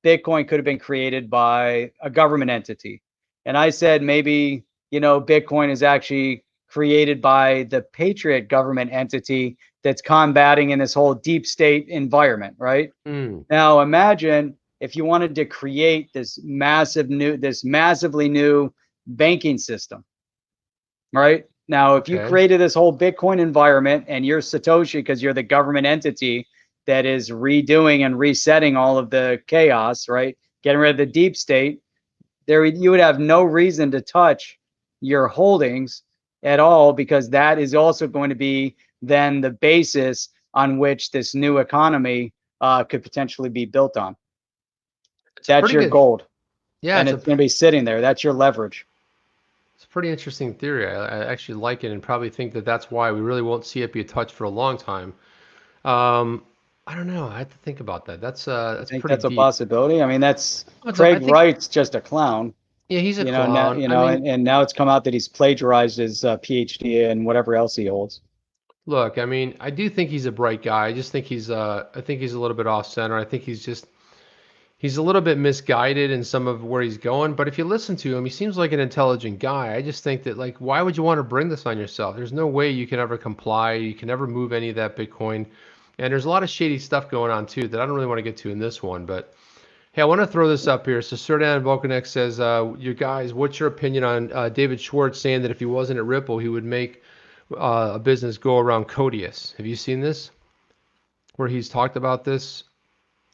Bitcoin could have been created by a government entity. And I said maybe, Bitcoin is actually created by the Patriot government entity that's combating in this whole deep state environment, right? Mm, Now imagine if you wanted to create this massively new banking system, right? Now, if you okay. created this whole Bitcoin environment and you're Satoshi because you're the government entity that is redoing and resetting all of the chaos, right? Getting rid of the deep state, you would have no reason to touch your holdings at all because that is also going to be then the basis on which this new economy could potentially be built on. It's a That's pretty your good. gold, Yeah, and it's going to be sitting there. That's your leverage. it's a pretty interesting theory. I actually like it, and probably think that that's why we really won't see it be touched for a long time. Um, I don't know. I have to think about that. I That's think pretty that's a deep. possibility. I mean, that's I Craig think Wright's just a clown, yeah, he's a now, clown. I mean, and now it's come out that he's plagiarized his PhD and whatever else he holds. look, I mean, I do think he's a bright guy. I just think I think he's a little bit off center. I think he's a little bit misguided in some of where he's going. But if you listen to him, he seems like an intelligent guy. I just think that like, why would you want to bring this on yourself? There's no way you can ever comply. You can never move any of that Bitcoin. And there's a lot of shady stuff going on too that I don't really want to get to in this one. But hey, I want to throw this up here. So Serdan Volkanek says, you guys, what's your opinion on David Schwartz saying that if he wasn't at Ripple, he would make a business go around Codius? Have you seen this? Where he's talked about this?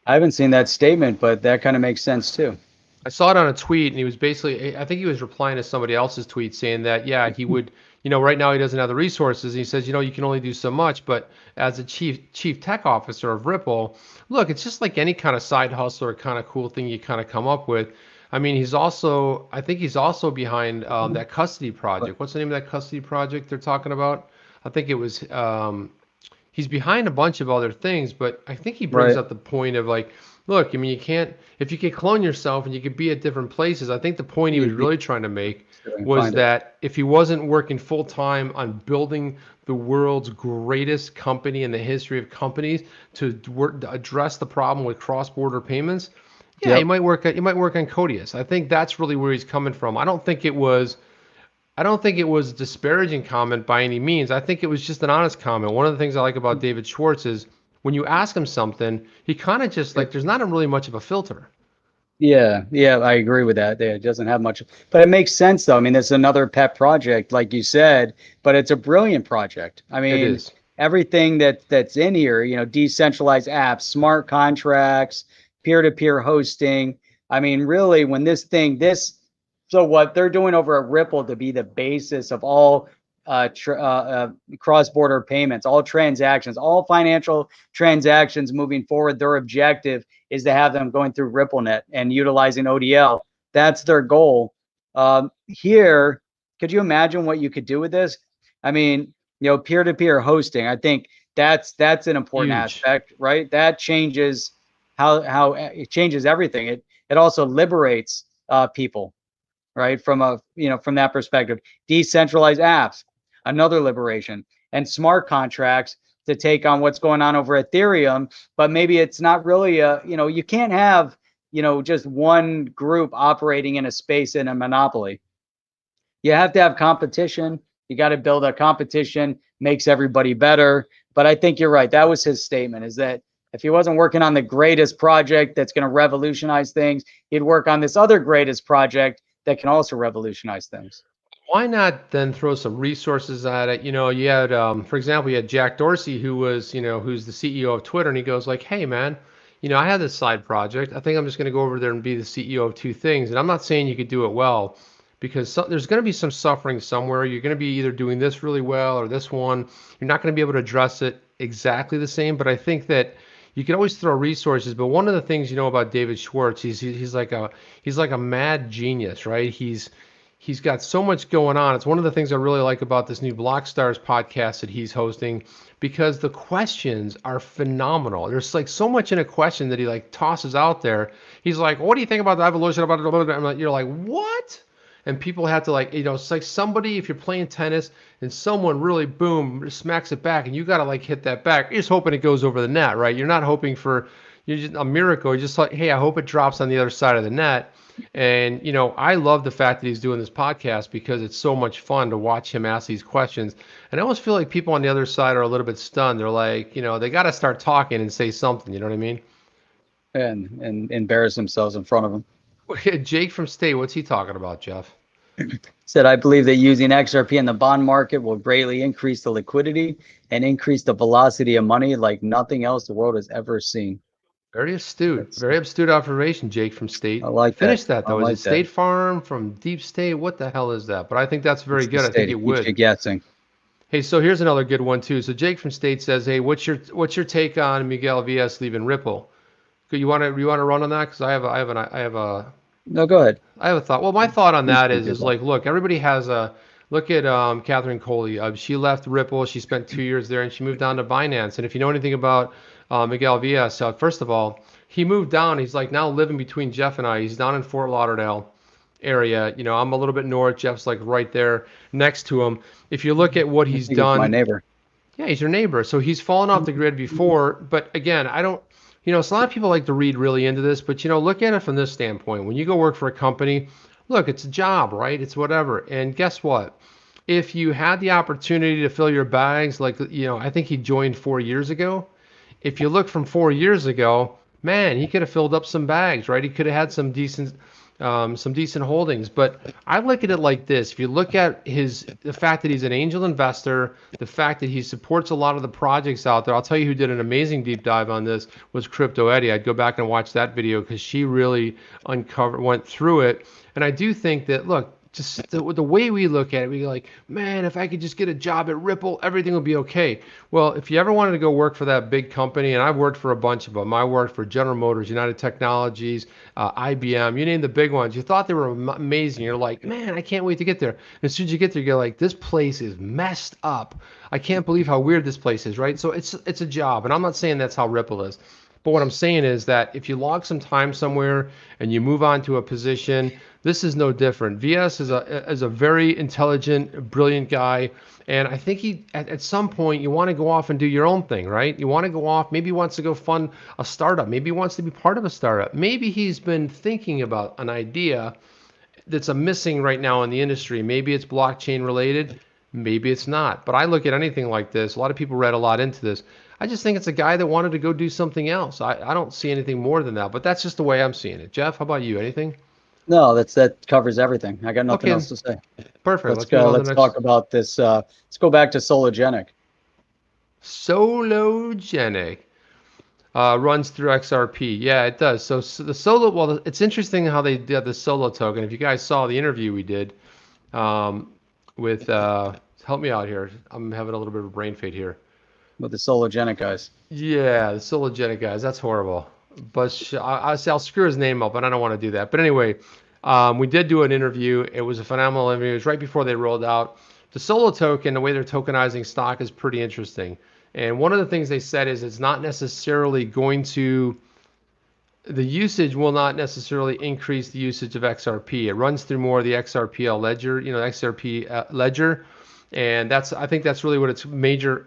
I haven't seen that statement, but that kind of makes sense too. I saw it on a tweet, and he was basically, I think he was replying to somebody else's tweet saying that, yeah, he would, right now he doesn't have the resources. And he says, you can only do so much, but as a chief tech officer of Ripple, look, it's just like any kind of side hustle or kind of cool thing you kind of come up with. I mean, I think he's also behind that custody project. What's the name of that custody project they're talking about? I think it was, he's behind a bunch of other things, but I think he brings Right. up the point of like, look, I mean, if you can clone yourself and you can be at different places, I think the point he was Easy. really trying to make See if I can was find it. that if he wasn't working full time on building the world's greatest company in the history of companies to address the problem with cross-border payments, yeah, Yep. you might work on Codius. I think that's really where he's coming from. I don't think it was a disparaging comment by any means. I think it was just an honest comment. One of the things I like about David Schwartz is when you ask him something, he kind of just like, there's not really much of a filter. Yeah, yeah, I agree with that. It doesn't have much, but it makes sense though. I mean, it's another pet project, like you said, but it's a brilliant project. I It mean, is everything that's in here, decentralized apps, smart contracts, peer-to-peer hosting. I mean, really, when so what they're doing over at Ripple to be the basis of all cross-border payments, all transactions, all financial transactions moving forward, their objective is to have them going through RippleNet and utilizing ODL. That's their goal. Here, could you imagine what you could do with this? I mean, peer-to-peer hosting. I think that's an important huge. aspect, right? That changes how it changes everything. It also liberates people, right? From that perspective. Decentralized apps, another liberation, and smart contracts to take on what's going on over Ethereum. But maybe it's not really you can't have, just one group operating in a space in a monopoly. You have to have competition. You got to build a competition, makes everybody better. But I think you're right. That was his statement, is that if he wasn't working on the greatest project that's going to revolutionize things, he'd work on this other greatest project that can also revolutionize things. Why not then throw some resources at it? You had, for example, you had Jack Dorsey, who's the CEO of Twitter, and he goes like, "Hey, man, I have this side project. I think I'm just going to go over there and be the CEO of two things." And I'm not saying you could do it well, because there's going to be some suffering somewhere. You're going to be either doing this really well or this one. You're not going to be able to address it exactly the same. But I think that you can always throw resources. But one of the things about David Schwartz, he's like a mad genius, right? He's got so much going on. It's one of the things I really like about this new Blockstars podcast that he's hosting, because the questions are phenomenal. There's like so much in a question that he like tosses out there. He's like, "What do you think about the evolution about it?" I'm like, you're like, "What?" And people have to like, it's like somebody, if you're playing tennis and someone really boom smacks it back and you got to like hit that back. You're just hoping it goes over the net, right? You're not hoping for a miracle. You're just like, "Hey, I hope it drops on the other side of the net." And, I love the fact that he's doing this podcast because it's so much fun to watch him ask these questions. And I almost feel like people on the other side are a little bit stunned. They're like, they got to start talking and say something. You know what I mean? And embarrass themselves in front of them. Jake from State, what's he talking about, Jeff? Said, I believe that using XRP in the bond market will greatly increase the liquidity and increase the velocity of money like nothing else the world has ever seen. Very astute. That's, Very astute observation, Jake from State. I like that. Finish that, I though. Is like it that. State Farm from Deep State? What the hell is that? But I think that's very It's the good. I think state. it It keeps you would. guessing. Hey, so here's another good one too. So Jake from State says, "Hey, what's your take on Miguel Vs leaving Ripple? You want to run on that? Because No, go ahead. I have a thought. Well, my thought on Please that do, is good luck. like, look, everybody has a look at Catherine Coley. She left Ripple. She spent 2 years there, and she moved on to Binance. And if you know anything about Miguel Villas, first of all, he moved down. He's like now living between Jeff and I. He's down in Fort Lauderdale area. I'm a little bit north. Jeff's like right there next to him. If you look at what I he's think it's my done, neighbor. yeah, he's your neighbor. So he's fallen off the grid before. But again, I don't, so a lot of people like to read really into this, but, look at it from this standpoint. When you go work for a company, look, it's a job, right? It's whatever. And guess what? If you had the opportunity to fill your bags, like, I think he joined 4 years ago. If you look from 4 years ago, man, he could have filled up some bags, right? He could have had some decent, some decent holdings. But I look at it like this: if you look at the fact that he's an angel investor, the fact that he supports a lot of the projects out there. I'll tell you who did an amazing deep dive on this was Crypto Eddie. I'd go back and watch that video because she really went through it. And I do think that, look, just the way we look at it, we go like, man, if I could just get a job at Ripple, everything would be okay. Well, if you ever wanted to go work for that big company, and I've worked for a bunch of them, I worked for General Motors, United Technologies, IBM, you name the big ones. You thought they were amazing. You're like, man, I can't wait to get there. And as soon as you get there, you're like, this place is messed up. I can't believe how weird this place is, right? So it's a job, and I'm not saying that's how Ripple is. But what I'm saying is that if you log some time somewhere and you move on to a position, this is no different. VS is a very intelligent, brilliant guy, and I think he at some point you want to go off and do your own thing, right? You want to go off. Maybe he wants to go fund a startup. Maybe he wants to be part of a startup. Maybe he's been thinking about an idea that's a missing right now in the industry. Maybe it's blockchain related. Maybe it's not. But I look at anything like this. A lot of people read a lot into this. I just think it's a guy that wanted to go do something else. I don't see anything more than that. But that's just the way I'm seeing it. Jeff, how about you? Anything? No, that covers everything. I got nothing Okay, else to say. perfect. Let's Let's move go. on to Let's the talk next. about this. Let's go back to Sologenic. Sologenic runs through XRP. Yeah, it does. So, the Solo, well, it's interesting how they did the Solo token. If you guys saw the interview we did with, help me out here. I'm having a little bit of a brain fade here. With the Sologenic guys. Yeah, the Sologenic guys. That's horrible. But I'll screw his name up, and I don't want to do that. But anyway, we did do an interview. It was a phenomenal interview. It was right before they rolled out. The Solo token, the way they're tokenizing stock is pretty interesting. And one of the things they said is it's not necessarily going to, the usage will not necessarily increase the usage of XRP. It runs through more of the XRPL ledger, XRP ledger. And I think that's really what its major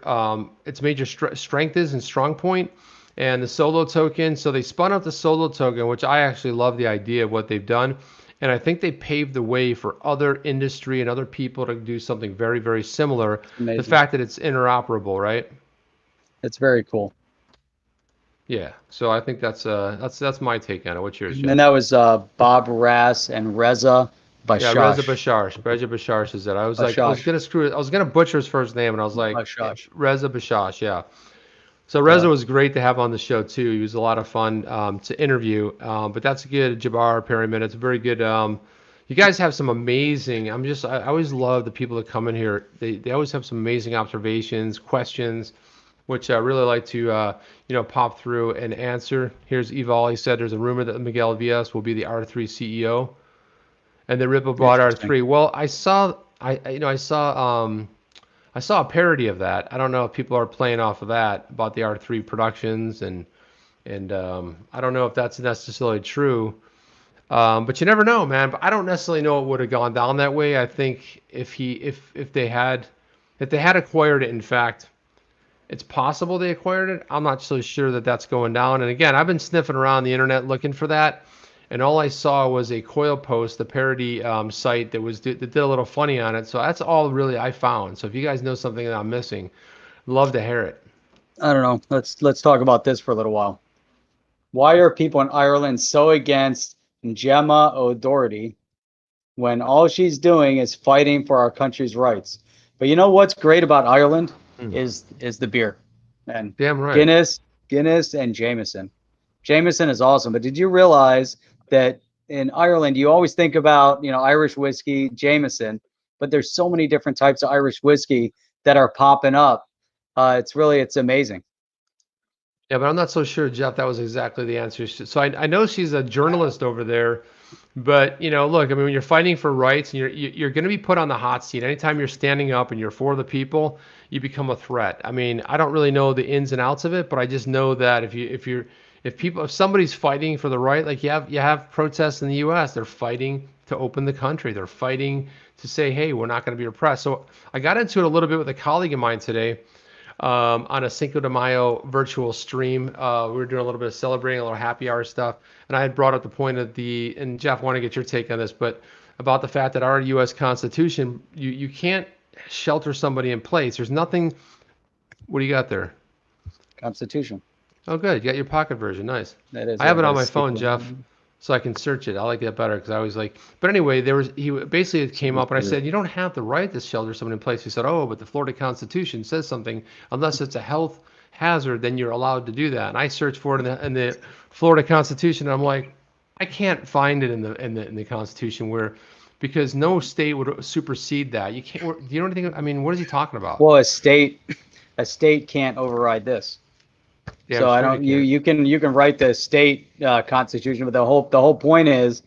strength is and strong point. And the Solo token, so they spun up the Solo token, which I actually love the idea of what they've done. And I think they paved the way for other industry and other people to do something very, very similar. Amazing. The fact that it's interoperable, right? It's very cool. Yeah. So I think that's my take on it. What's yours, Jeff? And that was Bob Rass and Reza Bashash. Yeah, Reza Bashash. Reza Bashash is it. I was like, I was gonna screw it. I was gonna butcher his first name, and I was like, Bashash. Reza Bashash. Yeah. So Reza was great to have on the show too. He was a lot of fun to interview. But that's a good Jabbar Perryman. It's a very good. You guys have some amazing. I always love the people that come in here. They always have some amazing observations, questions, which I really like to pop through and answer. Here's Eval. He said there's a rumor that Miguel Villas will be the R3 CEO, and that Ripple bought R3. Well, I saw a parody of that. I don't know if people are playing off of that about the R3 productions, and I don't know if that's necessarily true. But you never know, man. But I don't necessarily know it would have gone down that way. I think if they had acquired it, in fact, it's possible they acquired it. I'm not so sure that that's going down. And again, I've been sniffing around the internet looking for that, and all I saw was a Coil post, the parody site that did a little funny on it. So that's all really I found. So if you guys know something that I'm missing, love to hear it. I don't know. Let's talk about this for a little while. Why are people in Ireland so against Gemma O'Doherty when all she's doing is fighting for our country's rights? But you know what's great about Ireland is the beer, and damn right. Guinness and Jameson. Jameson is awesome. But did you realize that in Ireland you always think about Irish whiskey, Jameson, but there's so many different types of Irish whiskey that are popping up. It's amazing. Yeah, but I'm not so sure, Jeff, that was exactly the answer. So I know she's a journalist over there, but look, I mean, when you're fighting for rights, and you're going to be put on the hot seat. Anytime you're standing up and you're for the people, you become a threat. I mean, I don't really know the ins and outs of it, but I just know that if somebody's fighting for the right, like you have protests in the U.S., they're fighting to open the country. They're fighting to say, hey, we're not going to be repressed. So I got into it a little bit with a colleague of mine today. On a Cinco de Mayo virtual stream. We were doing a little bit of celebrating, a little happy hour stuff. And I had brought up the point of and Jeff, I want to get your take on this, but about the fact that our U.S. Constitution, you can't shelter somebody in place. There's nothing. What do you got there? Constitution. Oh, good. You got your pocket version. Nice. That is. I have it on my phone, Jeff. so I can search it. I like that better because I was like, but anyway, he basically it came up and I said, you don't have the right to shelter someone in place. He said, oh, but the Florida Constitution says something. Unless it's a health hazard, then you're allowed to do that. And I searched for it in the Florida Constitution, and I'm like, I can't find it in the Constitution where, because no state would supersede that. You can't. Do you know anything? I mean, what is he talking about? Well, a state can't override this. Yeah, So I'm I sure don't. You can write the state constitution, but the whole point is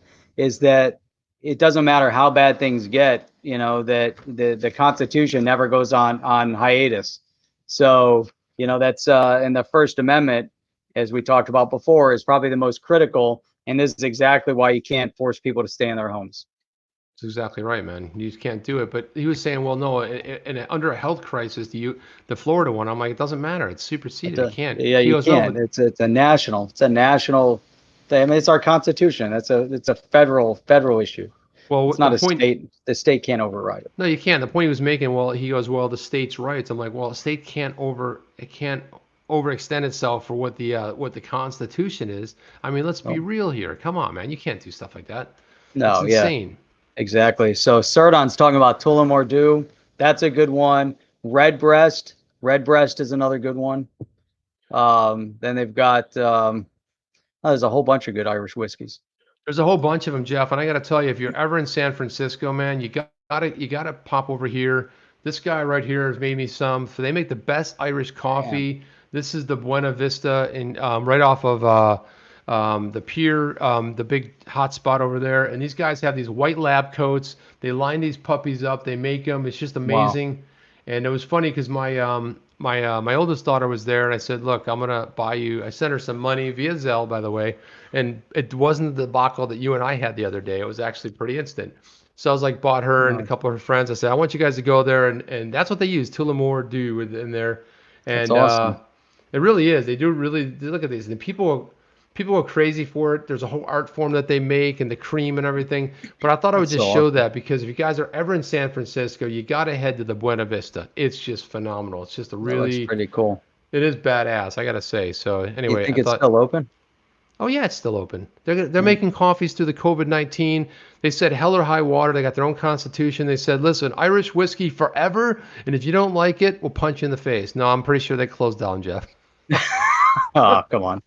that it doesn't matter how bad things get. You know that the Constitution never goes on hiatus. So that's in the First Amendment, as we talked about before, is probably the most critical, and this is exactly why you can't force people to stay in their homes. That's exactly right, man. You just can't do it. But he was saying, well, no, under a health crisis, the Florida one, I'm like, it doesn't matter. It's superseded. You can't. Yeah, He you goes, no, can't. but It's a national thing. I mean, it's our Constitution. It's a federal issue. well, It's the not a point. state. The state can't override it. No, you can't. The point he was making, well, he goes, well, the state's rights. I'm like, well, a state can't overextend itself for what the Constitution is. I mean, let's be real here. Come on, man. You can't do stuff like that. It's No, yeah, insane. exactly. So Sardon's talking about Tullamore. That's a good one. Redbreast is another good one. Then they've got there's a whole bunch of good Irish whiskeys. There's a whole bunch of them, Jeff. And I got to tell you, if you're ever in San Francisco, man, you gotta pop over here. This guy right here has made me some. So they make the best Irish coffee. This is the Buena Vista in right off of the pier, the big hot spot over there. And these guys have these white lab coats. They line these puppies up. They make them. It's just amazing. Wow. And it was funny because my oldest daughter was there, and I said, "Look, I'm gonna buy you." I sent her some money via Zelle, by the way, and it wasn't the debacle that you and I had the other day. It was actually pretty instant. So I was like, bought her and a couple of her friends. I said, "I want you guys to go there," and that's what they use Tullamore Dew in there, and that's awesome. It really is. They do really look at these, and people go crazy for it. There's a whole art form that they make and the cream and everything. But I thought I would just show that because if you guys are ever in San Francisco, you got to head to the Buena Vista. It's just phenomenal. It's just a really That's pretty cool. It is badass, I got to say. So anyway, you think it's still open? Oh yeah, it's still open. They're making coffees through the COVID-19. They said hell or high water. They got their own constitution. They said, listen, Irish whiskey forever, and if you don't like it, we'll punch you in the face. No, I'm pretty sure they closed down, Jeff. Oh, come on.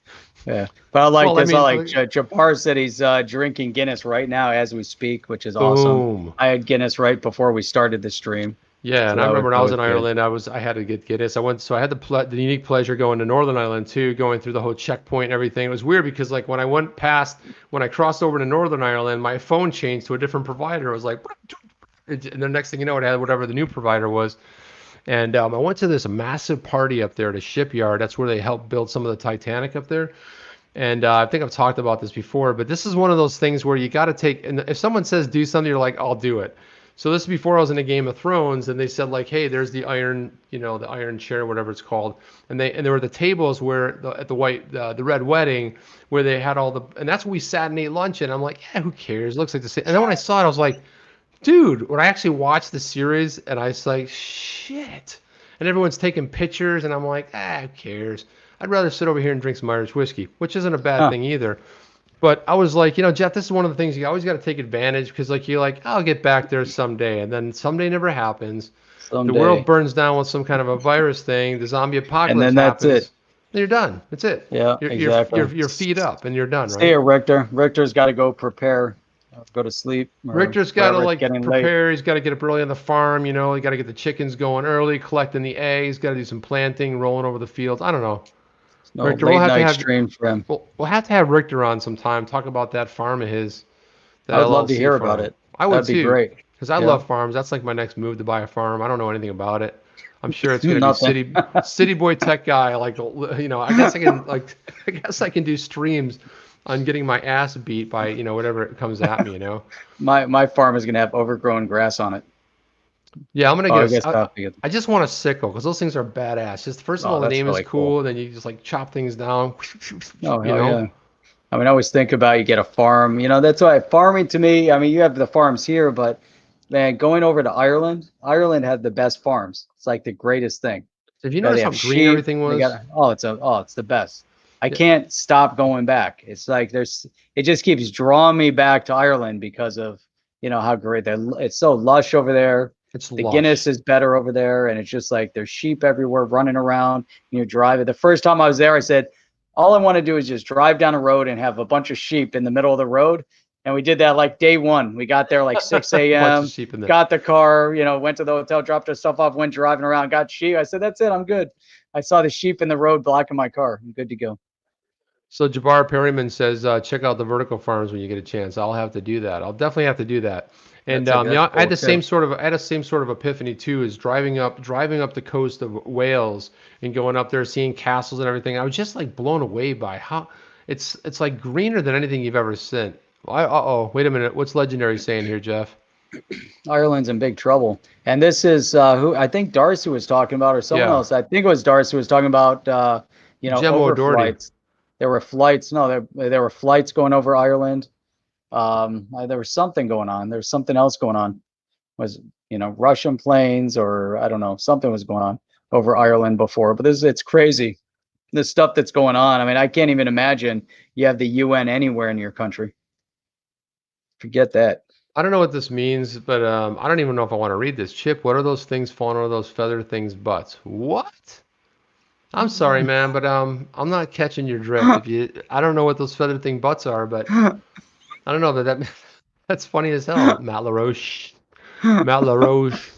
Yeah, but I like this. I like Jabbar said he's drinking Guinness right now as we speak, which is awesome. Boom. I had Guinness right before we started the stream. Yeah, and I remember when I was in Ireland, I had to get Guinness. I had the unique pleasure going to Northern Ireland too, going through the whole checkpoint and everything. It was weird because like when I crossed over to Northern Ireland, my phone changed to a different provider. It was like, and the next thing you know, it had whatever the new provider was. And I went to this massive party up there at a shipyard. That's where they helped build some of the Titanic up there. And I think I've talked about this before, but this is one of those things where you got to take, and if someone says do something, you're like, I'll do it. So this is before I was in a Game of Thrones, and they said like, hey, there's the iron, the iron chair, whatever it's called, and there were the tables where at the red wedding where they had and that's where we sat and ate lunch, and I'm like, yeah, who cares? It looks like the same. And then when I saw it, I was like, dude, when I actually watched the series, and I was like, shit, and everyone's taking pictures, and I'm like, who cares? I'd rather sit over here and drink some Irish whiskey, which isn't a bad thing either. But I was like, Jeff, this is one of the things you always got to take advantage because, like, you're like, I'll get back there someday, and then someday never happens. Someday. The world burns down with some kind of a virus thing. The zombie apocalypse and then that's happens. it. Then you're done. That's it. Yeah, exactly. You're feet up, and you're done, right? Stay here, Richter. Richter's got to go prepare, go to sleep. Richter's got to prepare. Late. He's got to get up early on the farm. He got to get the chickens going early, collecting the eggs. Got to do some planting, rolling over the fields. I don't know. No, Richter, we'll have to stream for him. We'll have to have Richter on sometime. Talk about that farm of his. I'd love to hear about it. I would That'd be great. Because I love farms. That's like my next move to buy a farm. I don't know anything about it. I'm sure it's going to be city boy tech guy. Like I guess I can do streams on getting my ass beat by whatever it comes at me. My farm is going to have overgrown grass on it. Yeah, I'm gonna get. I just want a sickle because those things are badass. Just first of all, the name is cool. Then you just like chop things down. Yeah. I mean, I always think about you get a farm. That's why farming to me. I mean, you have the farms here, but man, going over to Ireland had the best farms. It's like the greatest thing. So if you notice how green everything was. It's the best. I can't stop going back. It's like it just keeps drawing me back to Ireland because of, how great it's so lush over there. It's The Guinness lush. is better over there, and it's just like there's sheep everywhere running around, and you're driving. The first time I was there, I said, all I want to do is just drive down a road and have a bunch of sheep in the middle of the road. And we did that like day one. We got there like 6 Bunch of a.m., sheep in there. got the car, went to the hotel, dropped our stuff off, went driving around, got sheep. I said, that's it. I'm good. I saw the sheep in the road blocking my car. I'm good to go. So Jabbar Perryman says, check out the vertical farms when you get a chance. I'll have to do that. I'll definitely have to do that. And That's I had cool the same too. sort of epiphany too, is driving up the coast of Wales and going up there, seeing castles and everything. I was just like blown away by how it's like greener than anything you've ever seen. Wait a minute. What's Legendary saying here, Jeff? Ireland's in big trouble. And this is who I think Darcy was talking about, or someone Yeah, else. I think it was Darcy was talking about, Gemma O'Doherty. overflights. There were flights. No, there were flights going over Ireland. There was something going on. There was something else going on. Was, Russian planes, or I don't know, something was going on over Ireland before. But it's crazy. The stuff that's going on. I mean, I can't even imagine you have the UN anywhere in your country. Forget that. I don't know what this means, but I don't even know if I want to read this. Chip, what are those things falling out of those feather things' butts? What? I'm sorry, man, but I'm not catching your drift. I don't know what those feather thing butts are, but I don't know that that's funny as hell. Matt LaRoche, Matt LaRoche,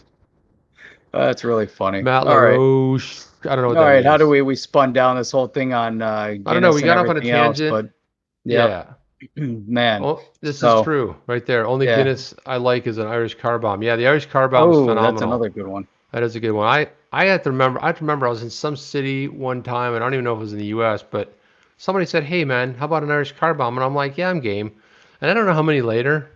That's really funny. Matt All right. LaRoche. I don't know what All that right. How do means. we spun down this whole thing on I don't know. Guinness We and got off on a everything else? tangent. But yep, Yeah. man. Oh, this is So true right there. Only yeah. Guinness I like is an Irish car bomb. Yeah, the Irish car bomb is Oh, that's phenomenal. another good one. That is a good one. I have to remember. I was in some city one time, and I don't even know if it was in the U.S., but somebody said, "Hey, man, how about an Irish car bomb?" And I'm like, "Yeah, I'm game." And I don't know how many later,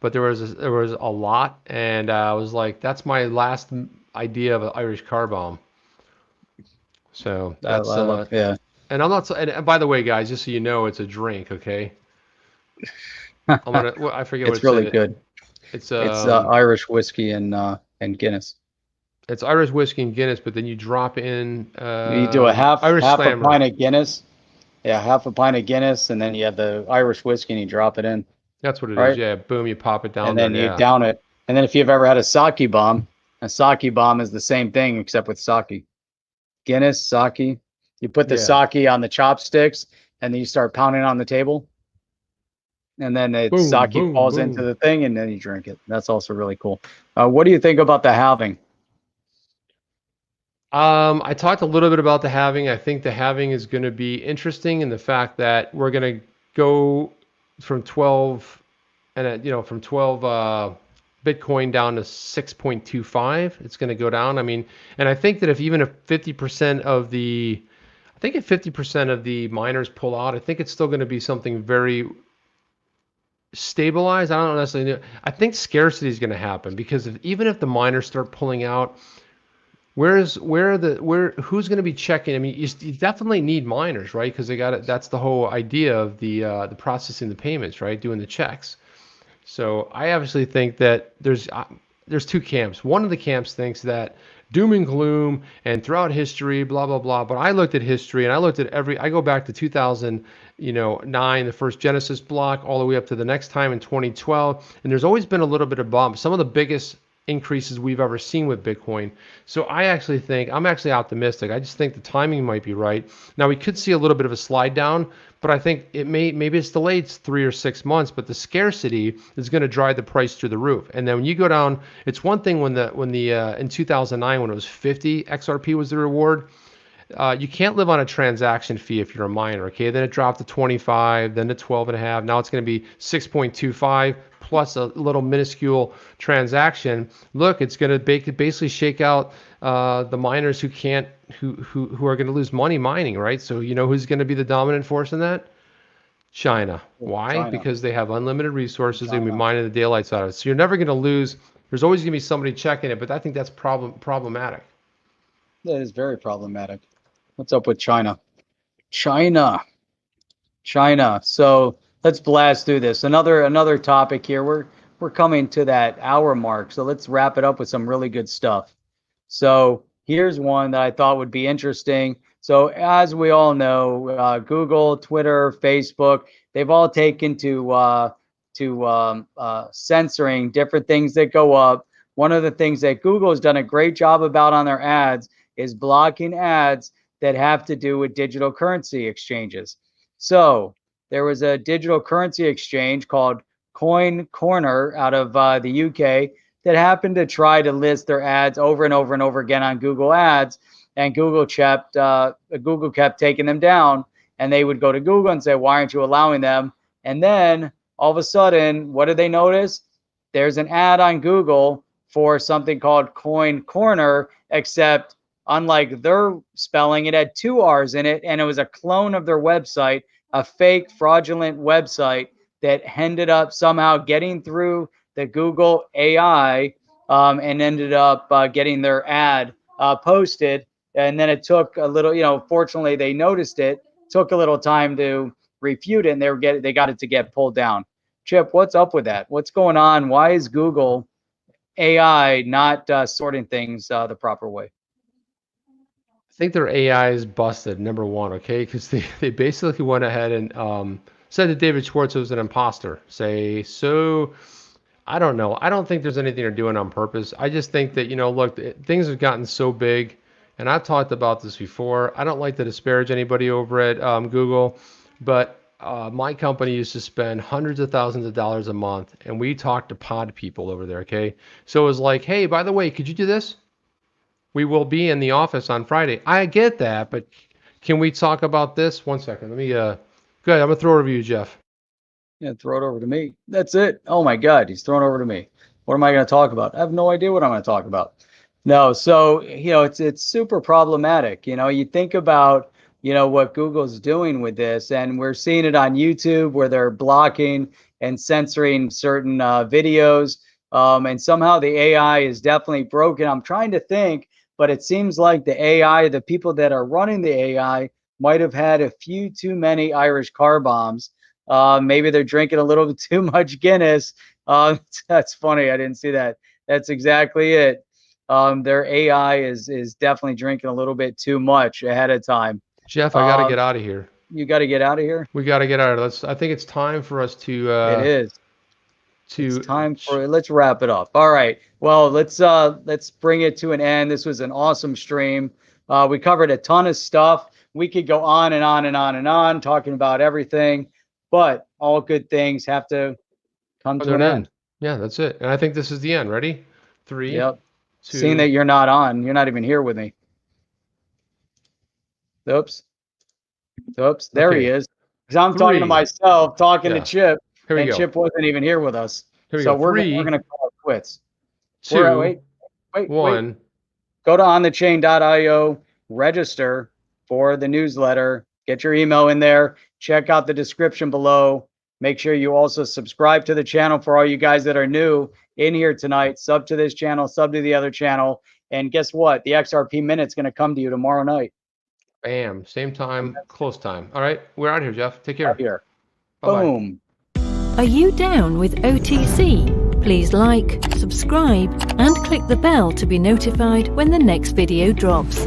but there was a lot, and I was like, "That's my last idea of an Irish car bomb." So I that's love, yeah. and I'm not. And by the way, guys, just so you know, it's a drink. Okay, well, I forget what It's it's in really it. good. It's It's Irish whiskey and Guinness. it's Irish whiskey and Guinness, but then you drop in You do a Irish half a Slammer. pint of Guinness. Yeah, half a pint of Guinness, and then you have the Irish whiskey and you drop it in, That's what it is. right? Yeah, boom, you pop it down And there. then you Yeah, down it. And then if you've ever had a sake bomb is the same thing except with sake. Guinness, sake. You put the yeah. sake on the chopsticks, and then you start pounding on the table, and then the Boom, sake boom, falls into boom. the thing, and then you drink it. That's also really cool. What do you think about the halving? I talked a little bit about the halving. I think the halving is going to be interesting in the fact that we're going to go from 12 and from 12 Bitcoin down to 6.25. It's going to go down. I mean, and I think that if 50% of the I think if 50% of the miners pull out, I think it's still going to be something very stabilized. I don't necessarily know. I think scarcity is going to happen because even if the miners start pulling out, who's going to be checking? I mean, you definitely need miners, right? Because they got it. That's the whole idea of the processing the payments, right? Doing the checks. So I obviously think that there's two camps. One of the camps thinks that doom and gloom and throughout history, blah blah blah. But I looked at history and I looked at I go back to 2009, the first Genesis block, all the way up to the next time in 2012, and there's always been a little bit of bump. Some of the biggest increases we've ever seen with Bitcoin. So I actually think I'm actually optimistic. I just think the timing might be right. Now we could see a little bit of a slide down, but I think maybe it's delayed 3 or 6 months, but the scarcity is going to drive the price through the roof. And then when you go down, it's one thing when the in 2009 when it was 50 XRP was the reward. You can't live on a transaction fee if you're a miner, okay? Then it dropped to 25, then to 12 and a half. Now it's going to be 6.25 plus a little minuscule transaction. Look, it's going to basically shake out the miners who are going to lose money mining, right? So you know who's going to be the dominant force in that? China. Why? China. Because they have unlimited resources. They're going to be China. mining the daylights out of it. So you're never going to lose. There's always going to be somebody checking it, but I think that's problematic. That is very problematic. What's up with China? China. So let's blast through this. Another topic here. We're coming to that hour mark. So let's wrap it up with some really good stuff. So here's one that I thought would be interesting. So as we all know, Google, Twitter, Facebook, they've all taken to censoring different things that go up. One of the things that Google has done a great job about on their ads is blocking ads that have to do with digital currency exchanges. So there was a digital currency exchange called Coin Corner out of the UK that happened to try to list their ads over and over and over again on Google Ads, and Google kept taking them down, and they would go to Google and say, "Why aren't you allowing them?" And then all of a sudden, what did they notice? There's an ad on Google for something called Coin Corner, except unlike their spelling, it had two R's in it, and it was a clone of their website, a fake fraudulent website that ended up somehow getting through the Google AI, and ended up getting their ad posted. And then it took a little, fortunately they noticed it, took a little time to refute it, and they got it to get pulled down. Chip, what's up with that? What's going on? Why is Google AI not sorting things the proper way? I think their AI is busted, number one, okay? Because they basically went ahead and said that David Schwartz was an imposter. I don't know. I don't think there's anything they're doing on purpose. I just think that, look, things have gotten so big, and I've talked about this before. I don't like to disparage anybody over at Google, but my company used to spend hundreds of thousands of dollars a month, and we talked to pod people over there, okay? So it was like, hey, by the way, could you do this? We will be in the office on Friday. I get that, but can we talk about this? One second. Let me, go ahead. I'm going to throw it over to you, Jeff. Yeah, throw it over to me. That's it. Oh my God, he's thrown over to me. What am I going to talk about? I have no idea what I'm going to talk about. No, so it's super problematic. You think about what Google's doing with this, and we're seeing it on YouTube where they're blocking and censoring certain videos, and somehow the AI is definitely broken. I'm trying to think, but it seems like the AI, the people that are running the AI, might have had a few too many Irish car bombs. Maybe they're drinking a little bit too much Guinness. That's funny. I didn't see that. That's exactly it. Their AI is definitely drinking a little bit too much ahead of time. Jeff, I got to get out of here. You got to get out of here. We got to get out of here. I think it's time for us to. It is. It's time for. Let's wrap it up. All right. Well, let's bring it to an end. This was an awesome stream. We covered a ton of stuff. We could go on and on and on and on talking about everything, but all good things have to come to an end. Yeah, that's it. And I think this is the end. Ready? 3. Yep. 2. Seeing that you're not on, you're not even here with me. Oops. There Okay. he is. Because I'm talking to myself, talking to Chip, Here we and go. Chip wasn't even here with us. Here we So go. we're 3, going to call it quits. 2, Wait. 1. Go to onthechain.io, register for the newsletter, get your email in there, check out the description below. Make sure you also subscribe to the channel for all you guys that are new in here tonight. Sub to this channel, sub to the other channel. And guess what? The XRP Minute's going to come to you tomorrow night. Bam. Same time, close time. All right. We're out here, Jeff. Take care. Out here. Bye-bye. Boom. Are you down with OTC? Please like, subscribe, and click the bell to be notified when the next video drops.